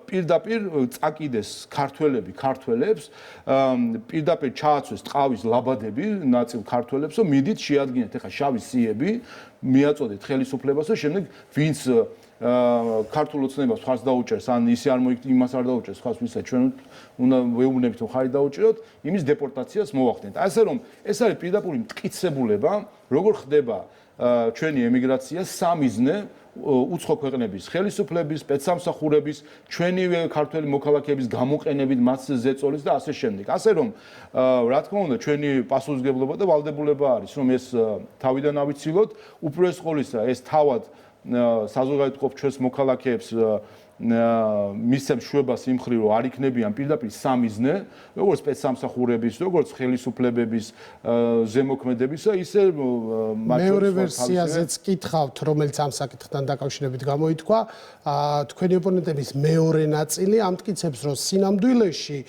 პირდაპირ წაკიდეს ქართველებს, პირდაპირ ჩააცვეს ტყავის ლაბადები ნაწილ ქართველებს, რომ მიდით შეადგინეთ ახლა შავი სიები, მიაწოდეთ ხელისუფლებას და შემდეგ ვინც ქართულ ოცნებას ხარს დაუჭერს, ან ისე არ მოიქ იმას არ დაუჭერს, ხარს ვისა ჩვენ უნდა ვეუბნებით რომ ხარი დაუჭიროთ, იმის დეპორტაციას მოახდენთ. ასე რომ ეს არის პირდაპირ მტკიცებულება, როგორ ხდება ჩვენი ემიგრაცია სამიზნე უცხო ქვეყნების ხელისუფლების, სპეცსამსახურების, ჩვენივე ქართველი მოქალაქეების გამოყენებით მასზე ზეწოლის და ასე შემდეგ. ასე რომ რა თქმა უნდა ჩვენი პასუხისმგებლობა და ვალდებულება არის რომ ეს თავიდან ავიცილოთ, უპირველეს ყოვლისა ეს თავად საზოგადოებრივ ჩვენს მოქალაქეებს მისცემს შვებას იმ მხრივ რომ არ იქნებიან პირდაპირ სამიზნე, როგორც სპეცსამსახურების, როგორც ხელისუფლებების ზემოქმედებისა, ისე მეორე ვერსიაზეც კითხავთ, რომელიც ამ საკითხთან დაკავშირებით გამოითქვა, თქვენი ოპონენტების მეორე ნაწილი ამტკიცებს, რომ სინამდვილეში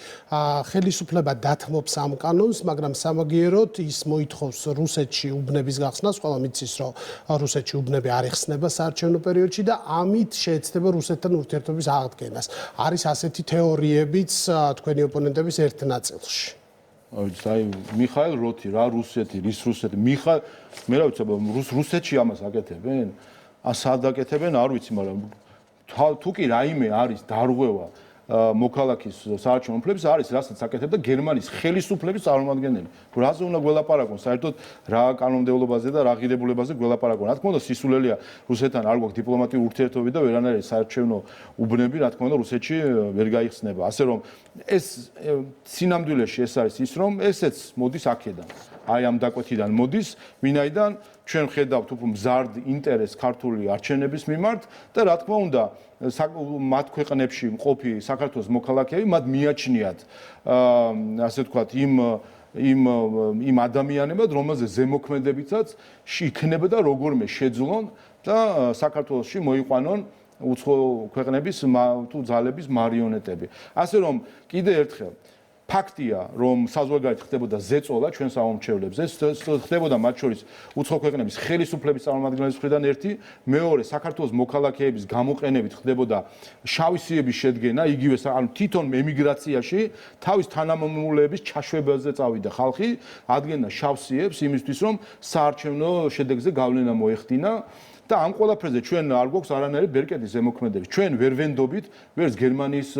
ხელისუფლება დათმობს ამ კანონს, მაგრამ სამაგიეროდ ის მოითხოვს რუსეთში უბნების გახსნას, ყველა მიცის, რომ რუსეთში უბნები არ იხსნება საარჩევნო პერიოდში და ამით შეეცდება რუსეთთან ურთიერთობის აღდგენას. არის ასეთი თეორიებიც თქვენი ოპონენტების ერთ ნაწილში. აი, მიხაილ როთი რა რუსეთი, რის რუსეთი? მე რა ვიცი, რუსეთში ამას აკეთებენ? სად აკეთებენ? არ ვიცი, მაგრამ თუ კი რაიმე არის დარღვევა მოქალაქის საარჩევნო უფლების არის, რასაც აკეთებდა გერმანიის ხელისუფლების წარმომადგენელი. რაზე უნდა გველაპარაკონ, საერთოდ რა კანონმდებლობაზე და რა ღირებულებაზე გველაპარაკონ. რა თქმა უნდა, სისულელია რუსეთთან არ გვაქვს დიპლომატიური ურთიერთობები და ვერანაირი საარჩევნო უბნები, რა თქმა უნდა, რუსეთში ვერ გაიხსნება. ასე რომ ეს სინამდვილეში ეს არის ის, რომ ესეც მოდის აქედან. აი ამ დაკვეთიდან მოდის, ვინაიდან ჩვენ ხედავთ უფრო მზარდ ინტერესს ქართული არჩევნების მიმართ და რა თქმა უნდა მათ ქვეყნებში მყოფი საქართველოს მოქალაქეები მათ მიაჩნიათ ასე ვთქვათ იმ ადამიანებად, რომელზე ზემოქმედებითაც იქნება და როგორმე შეძლონ და საქართველოში მოიყვანონ უცხო ქვეყნების თუ ძალების მარიონეტები. ასე რომ კიდე ერთხელ ფაქტია, რომ საზღვარგარეთ ხდებოდა ზეწოლა ჩვენ საომრჩევლებზე, ხდებოდა მათ შორის უცხო ქვეყნების ხელისუფლების წარმომადგენლების მხრიდან ერთი, მეორე საქართველოს მოქალაქეების გამოყენებით ხდებოდა შავი სიების შედგენა, იგივე ანუ თვითონ ემიგრაციაში თავის თანამემამულეების ჩაშვებაზე წავიდა ხალხი, ადგენდა შავ სიებს იმისთვის, რომ საარჩევნო შედეგზე გავლენა მოეხდინა და ამ ყველაფერზე ჩვენ არ გვაქვს არანაირი ბერკეტის ზემოქმედების. ჩვენ ვერ ვენდობით ვერც გერმანიის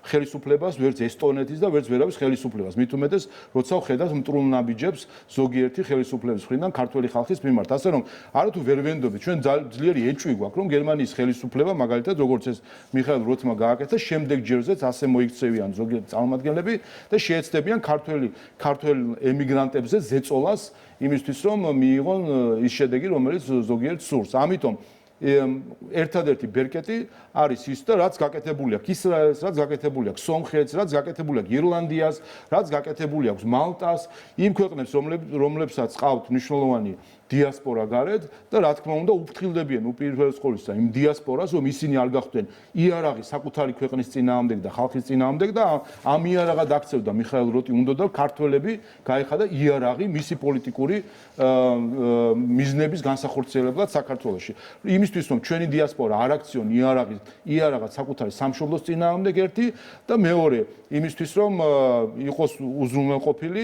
ხელისუფლებას, ვერც ესტონეთის და ვერც ვერავის ხელისუფლებას. მით უმეტეს, როცა ხედავს მტრულ ნაბიჯებს ზოგიერთი ხელისუფლების მხრიდან ქართული ხალხის მიმართ. ასე რომ არათუ ვერ ვენდობით, ჩვენ ძლიერი ეჭვი გვაქვს, რომ გერმანიის ხელისუფლება მაგალითად როგორც ეს მიხაილ როთმა გააკეთა, შემდეგ ჯერზეც ასე მოიქცევიან ზოგიერთი წარმომადგენლები და შეეცდებიან ქართველ ემიგრანტებზე ზეწოლას იმისთვის, რომ მიიღონ ის შედეგი, რომელიც ზოგიერთ სურს. ამიტომ ერთადერთი ბერკეტი არის ის და რაც გაკეთებული აქვს ისრაელს, რაც გაკეთებული აქვს სომხეთს, რაც გაკეთებული აქვს ირლანდიას, რაც გაკეთებული აქვს მალტას, იმ ქვეყნებს, რომლებსაც ყავთ მნიშვნელოვანი დიასპორა გარეთ და რა თქმა უნდა უფრთხილდებიან უპირველეს ყოვლისა იმ დიასპორას, რომ ისინი არ გახდნენ იარაღი საკუთარი ქვეყნის წინააღმდეგ და ხალხის წინააღმდეგ და ამ იარაღად აქცევდა მიხაილ როტი უნდა და ქართველები გაიხადა იარაღი მისი პოლიტიკური მიზნების განსახორციელებლად საქართველოში. იმისთვის რომ ჩვენი დიასპორა არ აქციონ იარაღად საკუთარი სამშობლოს წინააღმდეგ ერთი და მეორე იმისთვის რომ იყოს უზრუნველყოფილი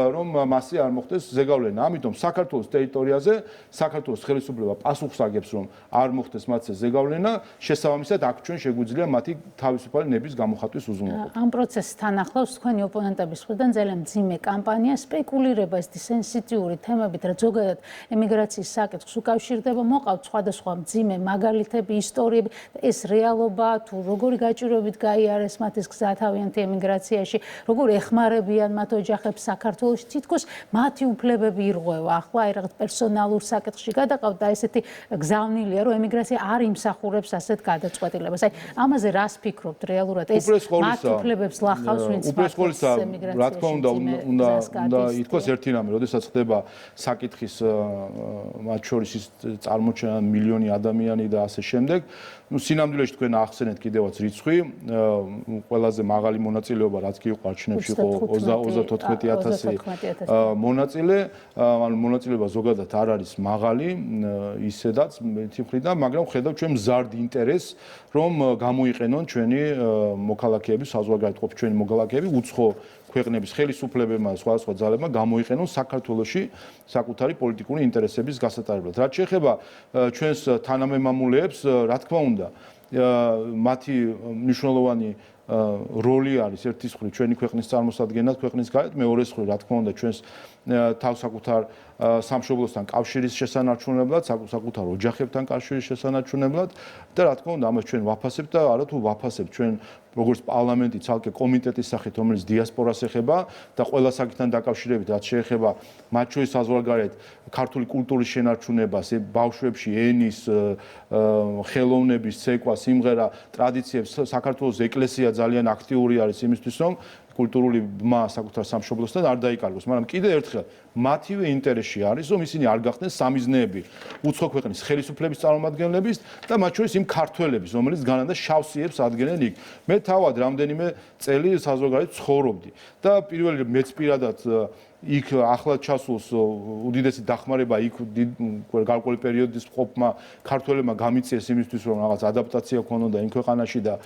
რომ მასზე არ მოხდეს ზეგავლენა. ამიტომ საქართველოს ტერიტორიაზე საქართველოს ხელისუფლება პასუხს აგებს რომ არ მოხდეს მათზე ზეგავლენა, შესაბამისად აქ ჩვენ შეგვიძლია მათი თავისუფალი ნების გამოხატვის უზრუნველყოფა. ამ პროცესთან ახლავს თქვენი ოპონენტების მხრიდან ძალიან მძიმე კამპანია, სპეკულირება ეს სენსიტიური თემებით, რაც ზოგადად ემიგრაციის საკითხს უკავშირდება, მოყავთ სხვადასხვა მძიმე მაგალითები, ისტორიები, ეს რეალობა თუ როგორი გაჭირვებით გაიარეს მათ ეს გზა თავიანთი ემიგრაციაში, როგორ ეხმარებიან მათ ოჯახებს საქართველოში, თითქოს მათი უფლებები ირღვევა. ახლა აი რაღაც პერსონალურ საკითხში გადაყავთ და ესეთი გზავნილია, რომ ემიგრაცია არ იმსახურებს ასეთ გადაწყვეტილებას. აი ამაზე რას ფიქრობთ რეალურად? ეს მათ უფლებებს ლახავს, ვინც მართლაც ემიგრაციაში. რა თქმა უნდა ითქვას ერთი რამე, როდესაც ხდება საკითხის მათ შორის ის წარმოჩენა მილიონი ადამიანი და ასე შემდეგ. სინამდვილეში თქვენ ახსენეთ კიდევაც რიცხვი, ყველაზე მაღალი მონაწილეობა რაც კი იყო არჩევნებში იყო 34,000 მონაწილე, ანუ მონაწილეობა ზოგადად არ არის მაღალი, ისედაც მეთი მხრიდან, მაგრამ ხედავთ ჩვენ მზარდ ინტერესს, რომ გამოიყენონ ჩვენი მოქალაქეები, საზღვარგარეთ ყოფილი ჩვენი მოქალაქეები, უცხო ქვეყნების ხელისუფლებებმა და სხვადასხვა ძალებმა გამოიყენონ საქართველოში საკუთარი პოლიტიკური ინტერესების გასატარებლად. რაც შეეხება ჩვენს თანამემამულეებს, რა თქმა უნდა, მათი მნიშვნელოვანი როლი არის ერთის მხრივ ჩვენი ქვეყნის წარმოსადგენად ქვეყნის გარეთ, მეორეს მხრივ რა თქმა უნდა ჩვენს თავსაკუთარ სამშობლოსთან კავშირის შესანარჩუნებლად, საკუთარ ოჯახებთან კავშირის შესანარჩუნებლად და რა თქმა უნდა ამას ჩვენ ვაფასებთ და არათუ ვაფასებთ ჩვენ როგორც პარლამენტი ცალკე კომიტეტის სახით, რომელიც დიასპორას ეხება და ყველა საკითხთან დაკავშირებით, რაც შეეხება მათ შორის საზღვარგარეთ ქართული კულტურის შენარჩუნებას, ბავშვებში ენის, ხელოვნების ცეკვა, სიმღერა, ტრადიციებს, საქართველოს ეკლესია ძალიან აქტიური არის იმისთვის, რომ კულტურული ბმა საკუთარ სამშობლოსთან არ დაიკარგოს, მაგრამ კიდევ ერთხელ მათივე ინტერესში არის, რომ ისინი არ გახდნენ სამიზნეები უცხო ქვეყნის ხელისუფლების წარმომადგენლების და მათ შორის იმ ქართველების, რომელიც განანდა შავსიებს ადგენენ იქ. მე თავად რამდენიმე წელი საზღვარგარეთ ცხოვრობდი და პირველი მეც პირადად იქ ახლად ჩასულს უდიდესი დახმარება იქ გარკვეული პერიოდის ყოფმა ქართველებმა გამიწიეს იმისთვის რომ რაღაც ადაპტაცია ქონოდა იმ ქვეყანაში და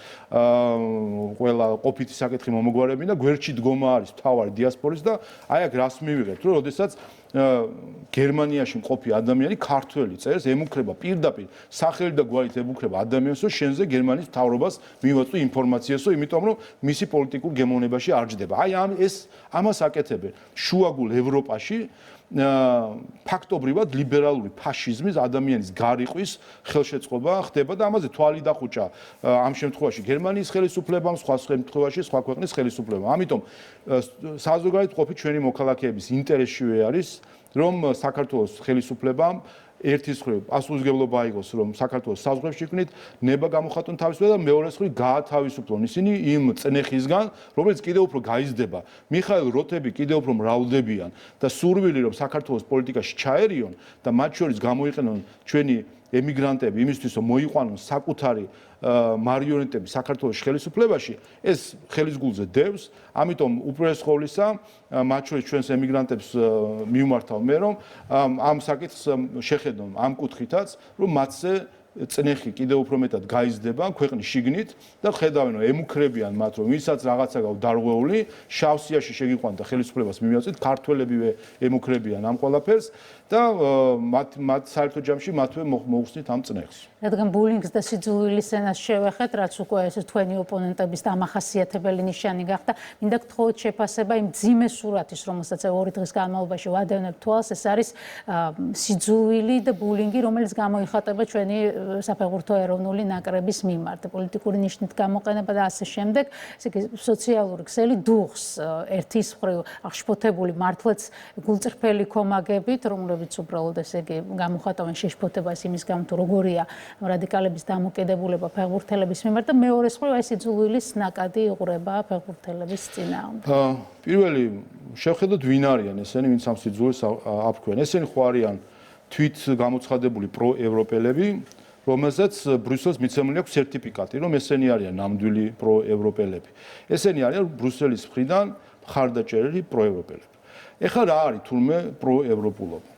ყველა ყოფითი საკითხი მომოგვარებინა გვერდში დგომა არის მთავარი დიასპორის და აი აქ რას მივიღებთ რომ ოდესაც გერმანიაში მყოფი ადამიანი ქართველი წერს ემუქრება პირდაპირ სახელი და გვარით ემუქრება ადამიანს რომ შენზე გერმანიის მთავრობას მივაწვი ინფორმაციასო იმიტომ რომ მისი პოლიტიკურ გემოვნებაში არ ჯდება აი ამას აკეთებენ შუაგულ ევროპაში ფაქტობრივად ლიბერალური ფაშიზმის ადამიანის გარიყვის ხელშეწყობა ხდება და ამაზე თვალი დახუჭა ამ შემთხვევაში გერმანიის ხელისუფლებამ სხვა შემთხვევაში სხვა ქვეყნის ხელისუფლებამ ამიტომ საზოგადოებრივ ყოფი ჩვენი მოქალაქეების ინტერესშივე არის რომ საქართველოს ხელისუფლებამ ერთის მხრივ პასუხისმგებლობა აიღოს რომ საქართველოს საზღვრებში იქმნით ნება გამოხატონ თავისუფლება და მეორეს მხრივ გაათავისუფლონ ისინი იმ წნეხისგან რომელიც კიდევ უფრო გაიზრდება მიხაილ როთები კიდევ უფრო მრავლდებიან და სურვილი რომ საქართველოს პოლიტიკაში ჩაერიონ და მათ შორის გამოიყენონ ჩვენი ემიგრანტები იმისთვის რომ მოიყვანონ საკუთარი მარიონეტები საქართველოს ხელისუფლებაში ეს ხელისგულზე დევს ამიტომ უპირველეს ყოვლისა მათ შორის ჩვენს ემიგრანტებს მივმართავ მე რომ ამ საკითხს შეხედონ ამ კუთხითაც რომ მათზე წნეხი კიდევ უფრო მეტად გაიზრდება ქვეყნის შიგნით და ხედავენ რომ ემუქრებიან მათ რომ ვისაც რაღაცა გაქვს დარღვეული შავსიაში შეგიყვანდა ხელისუფლებას მიმოწით ქართველებივე ემუქრებიან ამ ყველაფერს და მათ საერთო ჯამში მათვე მოუხსნით ამ წნეხს. რადგან ბულინგს და სიძულვილის ენას შევეხეთ, რაც უკვე ეს თქვენი ოპონენტების დამახასიათებელი ნიშანი გახდა, მინდა გთხოვოთ შეფასება იმ ძიმე სურათის, რომელსაც 2 დღის განმავლობაში ვადევნებ თვალს, ეს არის სიძულვილი და ბულინგი, რომელიც გამოიხატება ჩვენი საფეხბურთო ეროვნული ნაკრების მიმართ, პოლიტიკური ნიშნით გამოყენება და ასე შემდეგ. ესე იგი, სოციალური ქსელი დუხს ერთის მხრივ აღშფოთებული მართლაც გულწრფელი კომაგებით, რომლებიც უბრალოდ ესე იგი გამოხატავენ შეშფოთებას იმის გამო თუ როგორია რადიკალების დამოკიდებულება ფეხბურთელების მიმართ და მეორე მხრივ ეს სიძულვილის ნაკადი იღვრება ფეხბურთელების წინააღმდეგ. პირველი შევხედოთ ვინ არიან ესენი, ვინც ამ სიძულვილს აფრქვენ. ესენი ხო არიან თვით გამოცხადებული პროევროპელები, რომელზეც ბრიუსელს მიცემული აქვს სერტიფიკატი, რომ ესენი არიან ნამდვილი პროევროპელები. ესენი არიან ბრიუსელის მხრიდან მხარდაჭერილი პროევროპელები. ეხლა რა არის თურმე პროევროპულობა?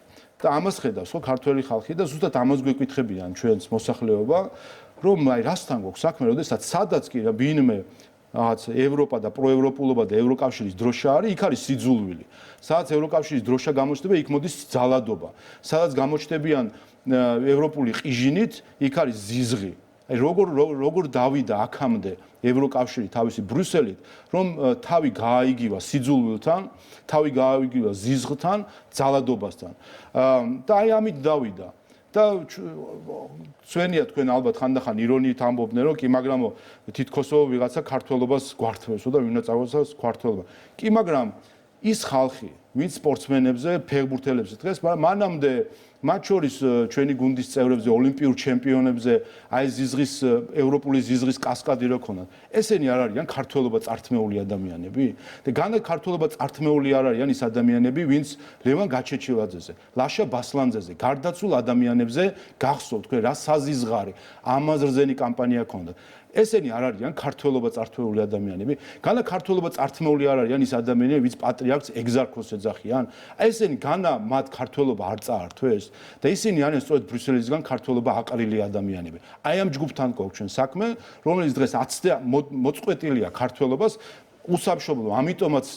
და ამას ხედავს ხო ქართველი ხალხი და ზუსტად ამას გვეკითხებიან ჩვენს მოსახლეობა, რომ აი რასთან გვაქვს საქმე, როდესაც სადაც კი რა ვინმე რაღაც ევროპა და პროევროპულობა და ევროკავშირის დროშა არის, იქ არის სიძულვილი. სადაც ევროკავშირის დროშა გამოჩნდება, იქ მოდის ძალადობა. სადაც გამოჩნდებიან ევროპული ყიჟინით, იქ არის ზიზღი. აი როგორ დავიდა აქამდე ევროკავშირი თავისი ბრიუსელით, რომ თავი გააიგივა სიძულვილთან, თავი გააიგივა ზიზღთან, ძალადობასთან. და აი ამით დავიდა. და ჩვენია თქვენ ალბათ ხანდახან ირონიით ამბობდნენ რომ კი მაგრამ თითქოსო ვიღაცა ქართველობას გვართმევსო და ვინმე წავოსას ქართველობა. კი მაგრამ ის ხალხი, ვინც სპორტსმენებზე, ფეხბურთელებზე დღეს, მანამდე მათ შორის ჩვენი გუნდის წევრებზე, ოლიმპიურ ჩემპიონებზე, აი ზიზღის ევროპული ზიზღის კასკადი რო ქონათ. ესენი არ არიან ქართველობა წართმეული ადამიანები? და განა ქართველობა წართმეული არ არიან ის ადამიანები, ვინც ლევან გაჩეჩილაძეზე, ლაშა ბასლანძეზე, გარდაცულ ადამიანებზე გახსოვთ თქვენ რა საზიზღარი, ამაზრზენი კამპანია ქონდათ. ესენი არ არიან ქართველობა წართმეული ადამიანები. განა ქართველობა წართმეული არ არიან ის ადამიანები, ვინც პატრიარქს ეგზარქოს ეძახიან. ესენი განა მათ ქართველობა არ წაართვეს და ისინი არიან სწორედ ბრიუსელისგან ქართველობა აყრილი ადამიანები. აი ამ ჯგუფთან გვაქვს ჩვენ საქმე, რომელიც დღეს აცდე მოწყვეტილია ქართველობას უსამშობლო,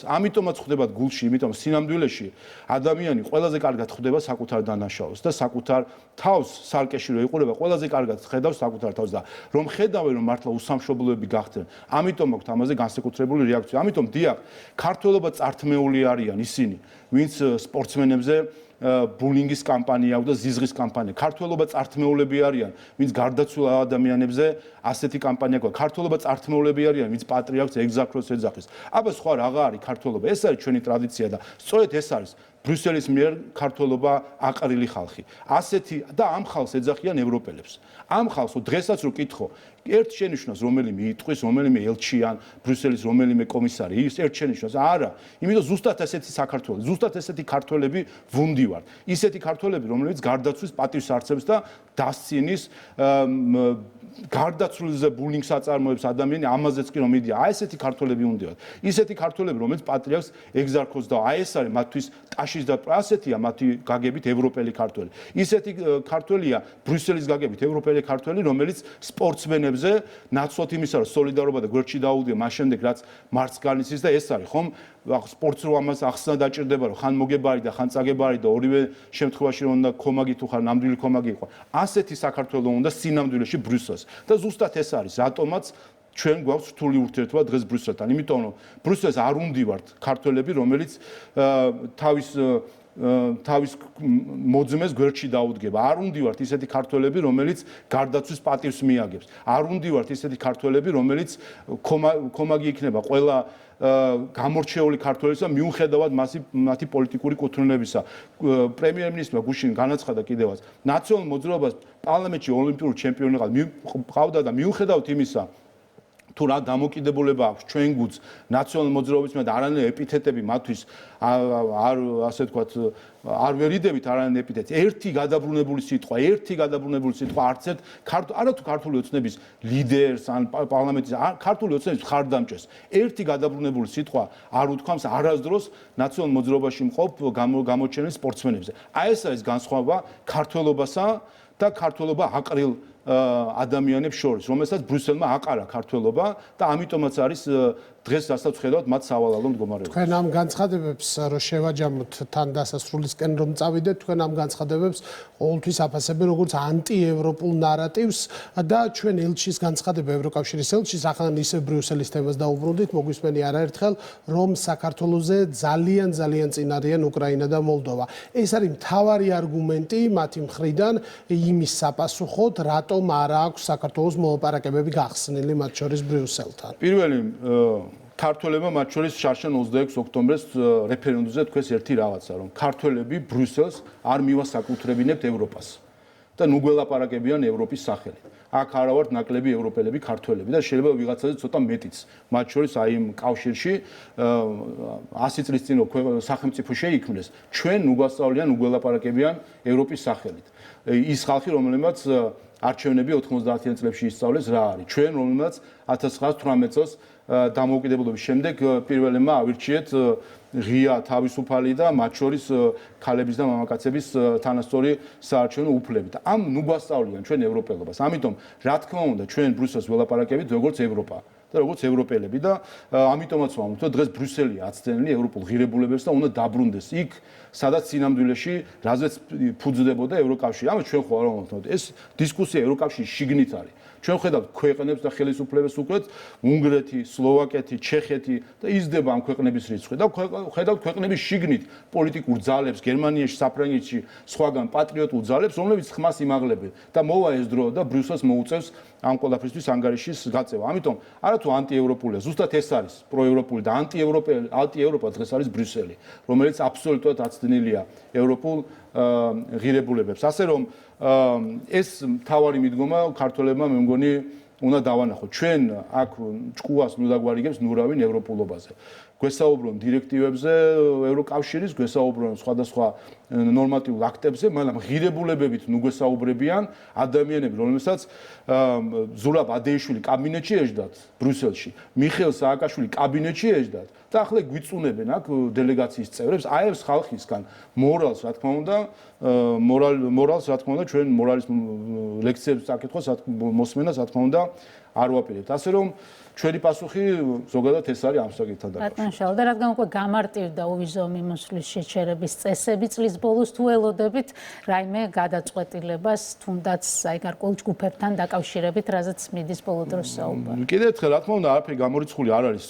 ამიტომაც ხდებათ გულში, იმიტომ სინამდვილეში ადამიანი ყველაზე კარგად ხდება საკუთარ დანაშაულს და საკუთარ თავს სარკეში რო იყურება, ყველაზე კარგად ხედავს საკუთარ თავს და რომ ხედავენ რომ მართლა უსამშობლოები გახდნენ. ამიტომ აქვს ამაზე განსაკუთრებული რეაქცია. ამიტომ დიახ, ქართველობა წართმეული არიან ისინი, ვინც სპორტსმენებზე ბულინგის კამპანია და ზიზღის კამპანია. ქართველობა წართმეულები არიან, ვინც გარდაცულ ადამიანებზე ასეთი კამპანია ყვა. ქართველობა წართმეულები არიან, ვინც პატრიარქს ეგზარქოს ეძახის. აბა სხვა რაღა არის ქართველობა? ეს არის ჩვენი ტრადიცია და სწორედ ეს არის ბრიუსელის მიერ ქართველობა აყრილი ხალხი. ასეთი და ამ ხალხს ეძახიან ევროპელებს. ამ ხალხს დღესაც რო კითხო, ერთ შენიშვნას რომელიმე იტყვის, რომელიმე ელჩიან, ბრიუსელის რომელიმე კომისარი, ის ერთ შენიშვნას არა, იმიტომ ზუსტად ესეთი საქართველოს, ზუსტად ესეთი ქართველები ვუნდივართ. ისეთი ქართველები, რომლებიც გარდაცვის პატივს არცევს და დასცინის გარდაცვლილზე ბულინგს აწარმოებს ადამიანი, ამაზეც კი რომ მიდია, აი ესეთი ქართველები უნდათ. ისეთი ქართველები, რომელიც პატრიარქს ეგზარქოს და აი ეს არის მათთვის ტაშის და ასეთია მათი გაგებით ევროპელი ქართველი. ისეთი ქართველია ბრიუსელის გაგებით ევროპელი ქართველი, რომელიც სპორტსმენებზე ნაცვლად იმისა, რომ სოლიდარობა და გვერდში დაუდია მას შემდეგ, რაც მარცხს განიცდის და ეს არის ხომ სპორტს რო ამას ახსნა დაჭირდება, რომ ხან მოგებარი და ხან წაგებარი და ორივე შემთხვევაში რომ უნდა კომაგი თუ ხარ ნამდვილი კომაგი იყო. ასეთი საქართველოს უნდა სინამდვილეში ბრიუსელს. და ზუსტად ეს არის, რატომაც ჩვენ გვაქვს რთული ურთიერთობა დღეს ბრიუსელთან. იმიტომ რომ ბრიუსელს არ უნდივართ ქართველები, რომელიც თავის მოძმეს გვერდში დაუდგება. არ უნდივართ ისეთი ქართველები, რომელიც გარდაცვის პატივს მიაგებს. არ უნდივართ ისეთი ქართველები, რომელიც კომაგი იქნება ყველა გამორჩეული ქართველისა მიუხედავად მათი პოლიტიკური კუთვნილებისა. პრემიერ-მინისტრმა გუშინ განაცხადა კიდევაც, ნაციონალურ მოძრაობას პარლამენტში ოლიმპიური ჩემპიონი ყავდა და მიუხედავად იმისა, თუ რა დამოკიდებულება აქვს ჩვენ გუნდს ნაციონალურ მოძრაობის და არანაირი ეპითეტები მათთვის არ ასე ვთქვათ არ ვერიდებით არანაირ ეპიტეტს. ერთი გადაბრუნებული სიტყვა არც ერთ არათუ ქართული ოცნების ლიდერს ან პარლამენტის ქართული ოცნების მხარდამჭერს ერთი გადაბრუნებული სიტყვა არ უთქვამს არასდროს ნაციონალურ მოძრაობაში მყოფ გამოჩენილ სპორტსმენებზე. აი ეს არის განსხვავება ქართველობასა და ქართველობა აყრილ ადამიანებს შორის, რომელსაც ბრიუსელმა აყარა ქართველობა და ამიტომაც არის დღეს რასაც ხედავთ მათ სავალალო მდგომარეობა. თქვენ ამ განცხადებებს რო შევაჯამოთ თან დასასრულისკენ რომ წავიდეთ, თქვენ ამ განცხადებებს ყოველთვის აფასებენ როგორც ანტიევროპულ ნარატივს და ჩვენ ელჩის განცხადება ევროკავშირის ელჩის ახლა ისევ ბრიუსელის თემას დაუბრუნდით, მოგვისმენი არაერთხელ რომ საქართველოზე ძალიან წინ არიან უკრაინა და მოლდოვა. ეს არის მთავარი არგუმენტი მათი მხრიდან იმის საპასუხოდ, რატომ არ აქვს საქართველოს მოლაპარაკებები გახსნილი მათ შორის ბრიუსელთან. პირველი ქართველებმა მათ შორის შარშან 26 ოქტომბერს რეფერენდუმზე თქვეს ერთი რაღაცა, რომ ქართველები ბრიუსელს არ მივასაკუთრებინებთ ევროპას და ნუ გველაპარაკებიან ევროპის სახელით. აქ არა ვართ ნაკლები ევროპელები ქართველები და შეიძლება ვიღაცაზე ცოტა მეტიც. მათ შორის აი იმ კავშირში 100 წლის წინ სახელმწიფო შეიქმნეს, ჩვენ ნუ გვასწავლიან, ნუ გველაპარაკებიან ევროპის სახელით. ის ხალხი, რომელმაც არჩევნები 90-იან წლებში ისწავლეს რა არის. ჩვენ რომელმაც 1918 წელს დამოუკიდებლობის შემდეგ პირველებმა ავირჩიეთ ღია თავისუფალი და მათ შორის ქალების და მამაკაცების თანასწორი საარჩევნო უფლები. და ამ ნუ გვასწავლიან ჩვენ ევროპელობას. ამიტომ რა თქმა უნდა ჩვენ ბრიუსელს ველაპარაკებით როგორც ევროპა და როგორც ევროპელები და ამიტომაც ვამბობთ, რომ დღეს ბრიუსელი აცდენილი ევროპულ ღირებულებებს და უნდა დაბრუნდეს იქ, სადაც სინამდვილეში რაზეც ფუძდებოდა ევროკავშირი. ამას ჩვენ ხო არ ვამბობთ, ეს დისკუსია ევროკავშირის შიგნით არის. ჩვენ ხედავთ ქვეყნებს და ხელისუფლებას უკეთ უნგრეთი, სლოვაკეთი, ჩეხეთი და იზრდება ამ ქვეყნების რიცხვი და ხედავთ ქვეყნების შიგნით პოლიტიკურ ძალებს გერმანიაში, საფრანგეთში, სხვაგან პატრიოტულ ძალებს, რომლებიც ხმას იმაღლებენ და მოვა ეს დრო და ბრიუსელს მოუწევს ამ ყველაფრისთვის ანგარიშის გაწევა. ამიტომ არათუ ანტიევროპულია, ზუსტად ეს არის პროევროპული და ანტიევროპა დღეს არის ბრიუსელი, რომელიც აბსოლუტურად აცდენილია ევროპულ ღირებულებებს. ასე რომ ეს მთავარი მიდგომა ქართველებმა მე მგონი უნდა დავანახოთ. ჩვენ აქ ჭკუას ნუ დაგვარიგებს ნურავინ ევროპულობაზე. გვესაუბრონ დირექტივებზე ევროკავშირის, გვესაუბრონ სხვადასხვა ნორმატიულ აქტებზე, მაგრამ ღირებულებებით ნუ გვესაუბრებიან ადამიანები, რომელსაც ზურაბ ადეიშვილი კაბინეტში ეждათ ბრიუსელში, მიხეილ სააკაშვილი კაბინეტში ეждათ და ახლა გვიწუნებენ აქ დელეგაციის წევრებს, აევს ხალხისგან მორალს, რა თქმა უნდა, მორალს, რა თქმა უნდა, ჩვენ მორალის ლექციებს აკითხოს, მოსმენას, რა თქმა უნდა, არ ვაპირებთ. ასე რომ ჩვენი პასუხი ზოგადად ეს არის ამ საკითხთან დაკავშირებით. ბატონ შალდა, რადგან უკვე გამარტივდა უვიზო მიმოსვლის შეჩერების წესები წლის ბოლოს თუ ელოდებით რაიმე გადაწყვეტილებას, თუნდაც აი გარკვეულ ჯგუფებთან დაკავშირებით, რაზეც მიდის ბოლო დროს საუბარი. კიდევ ერთხელ, რა თქმა უნდა, არაფერი გამორიცხული არ არის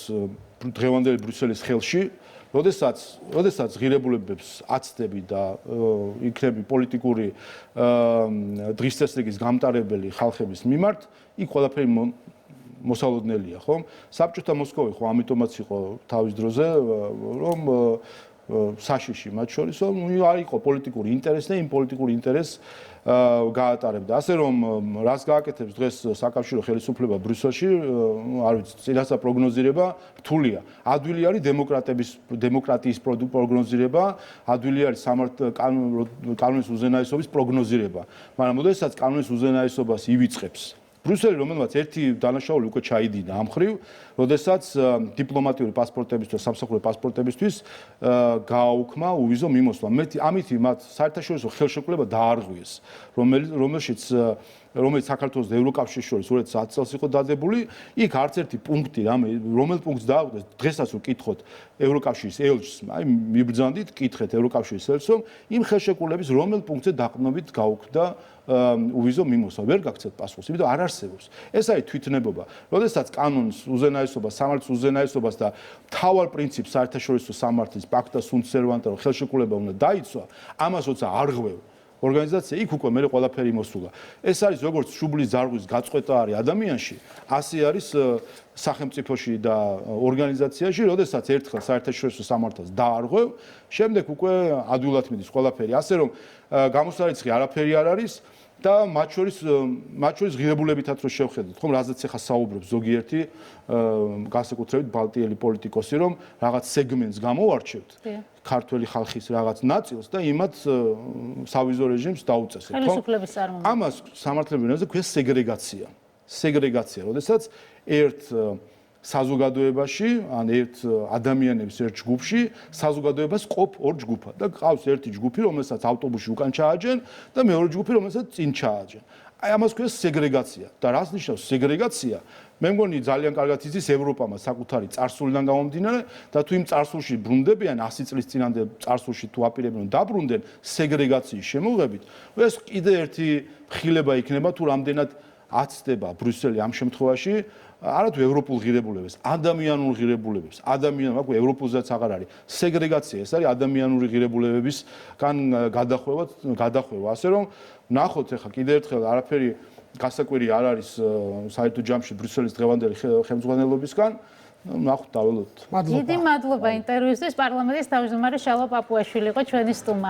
დღევანდელი ბრიუსელის ხელში. როდესაც ღირებულებებს აცდები და იქნები პოლიტიკური დღის წესრიგის გამტარებელი ხალხების მიმართ, იქ ყველაფერი მოსალოდნელია, ხო? საბჭოთა მოსკოვი ხო ამიტომაც იყო თავის დროზე, რომ საშიში მათ შორის, რომ არ იყო პოლიტიკური ინტერესი და იმ პოლიტიკური ინტერესს გაატარებდა. ასე რომ რას გააკეთებს დღეს საკავშირო ხელისუფლება ბრიუსელში, არ ვიცი, წინასწარ პროგნოზირება რთულია. ადვილი არის დემოკრატიის პროგნოზირება, ადვილი არის კანონის უზენაესობის პროგნოზირება. მაგრამ როდესაც კანონის უზენაესობას ივიწყებს ბრიუსელი, რომელმაც ერთი დანაშაული უკვე ჩაიდინა ამ ხრივ, როდესაც დიპლომატიური პასპორტებისთვის, სამსახურე პასპორტებისთვის გააუქმა უვიზო მიმოსვლა. ამით მათ საერთაშორისო ხელშეკრულება დაარღვიეს, რომელიც საქართველოს და ევროკავშირის შორის 2010 წელს იყო დადებული, იქ არც ერთი პუნქტი, რომელ პუნქტს დააუქმეს, დღესაც უკითხოთ ევროკავშირის ელჩს, აი მიბრძანდით, კითხეთ ევროკავშირის ელჩს, რომ იმ ხელშეკრულების რომელ პუნქტზე დაყრდნობით გაუქმდა უვიზო მიმოსვლა, ვერ გაგცეთ პასუხს, იმიტომ არ არსებობს. ეს არის თვითნებობა. როდესაც კანონის უზენაესობას, სამართლის უზენაესობას და მთავარ პრინციპს საერთაშორისო სამართლის პაქტა sunt servanda რომ ხელშეკრულება უნდა დაიცვა, ამას როცა არღვევ ორგანიზაცია იქ უკვე მე ყველაფერი მოსულა. ეს არის როგორც შუბლის ზარღვის გაწყვეტა არის ადამიანში, ასე არის სახელმწიფოში და ორგანიზაციაში, როდესაც ერთხელ საერთაშორისო სამართალს დაარღვევ, შემდეგ უკვე ადვილად მიდის ყველაფერი. ასე რომ გამოსარიცხი არაფერი არ არის. და მათ შორის ღირებულებითაც რო შევხედოთ, ხომ რაზეც ახლა საუბრობს ზოგიერთი განსაკუთრებით ბალტიელი პოლიტიკოსი, რომ რაღაც სეგმენტს გამოვარჩევთ ქართველი ხალხის რაღაც ნაწილს და იმათ სავიზო რეჟიმს დაუწესებთ, ხო? ხელისუფლების წარმოება. ამას სამართლებრივ ენაზე ქვია სეგრეგაცია. სეგრეგაცია, როდესაც ერთ საზოგადოებაში, ან ერთ ადამიანების ერთ ჯგუფში საზოგადოებას ყოფ ორ ჯგუფად და ყავს ერთი ჯგუფი, რომელსაც ავტობუსში უკან ჩააჯენ და მეორე ჯგუფი, რომელსაც წინ ჩააჯენ. აი ამას ქვია სეგრეგაცია. და რას ნიშნავს სეგრეგაცია? მე მგონი ძალიან კარგად იცის ევროპამა საკუთარი წარსულიდან გამომდინარე და თუ იმ წარსულში ბრუნდებიან 100 წლის წინამდე წარსულში თუ აპირებენ დაბრუნდნენ სეგრეგაციის შემოღებით, ეს კიდე ერთი ხილება იქნება თუ რამდენად აცდება ბრიუსელი ამ შემთხვევაში არათუ ევროპულ ღირებულებებს, ადამიანურ ღირებულებებს, აქ ევროპულზეც აღარ არის. სეგრეგაცია ეს არის ადამიანური ღირებულებებისგან გადახვევა, ასე რომ ნახოთ ახლა კიდე ერთხელ არაფერი გასაკვირი არ არის საერთო ჯამში ბრიუსელის დღევანდელი ხელმძღვანელობისგან. ნახოთ დაველოდოთ. დიდი მადლობა ინტერვიუსთვის. პარლამენტის თავმჯდომარე შალვა პაპუაშვილი იყო ჩვენი სტუმარი.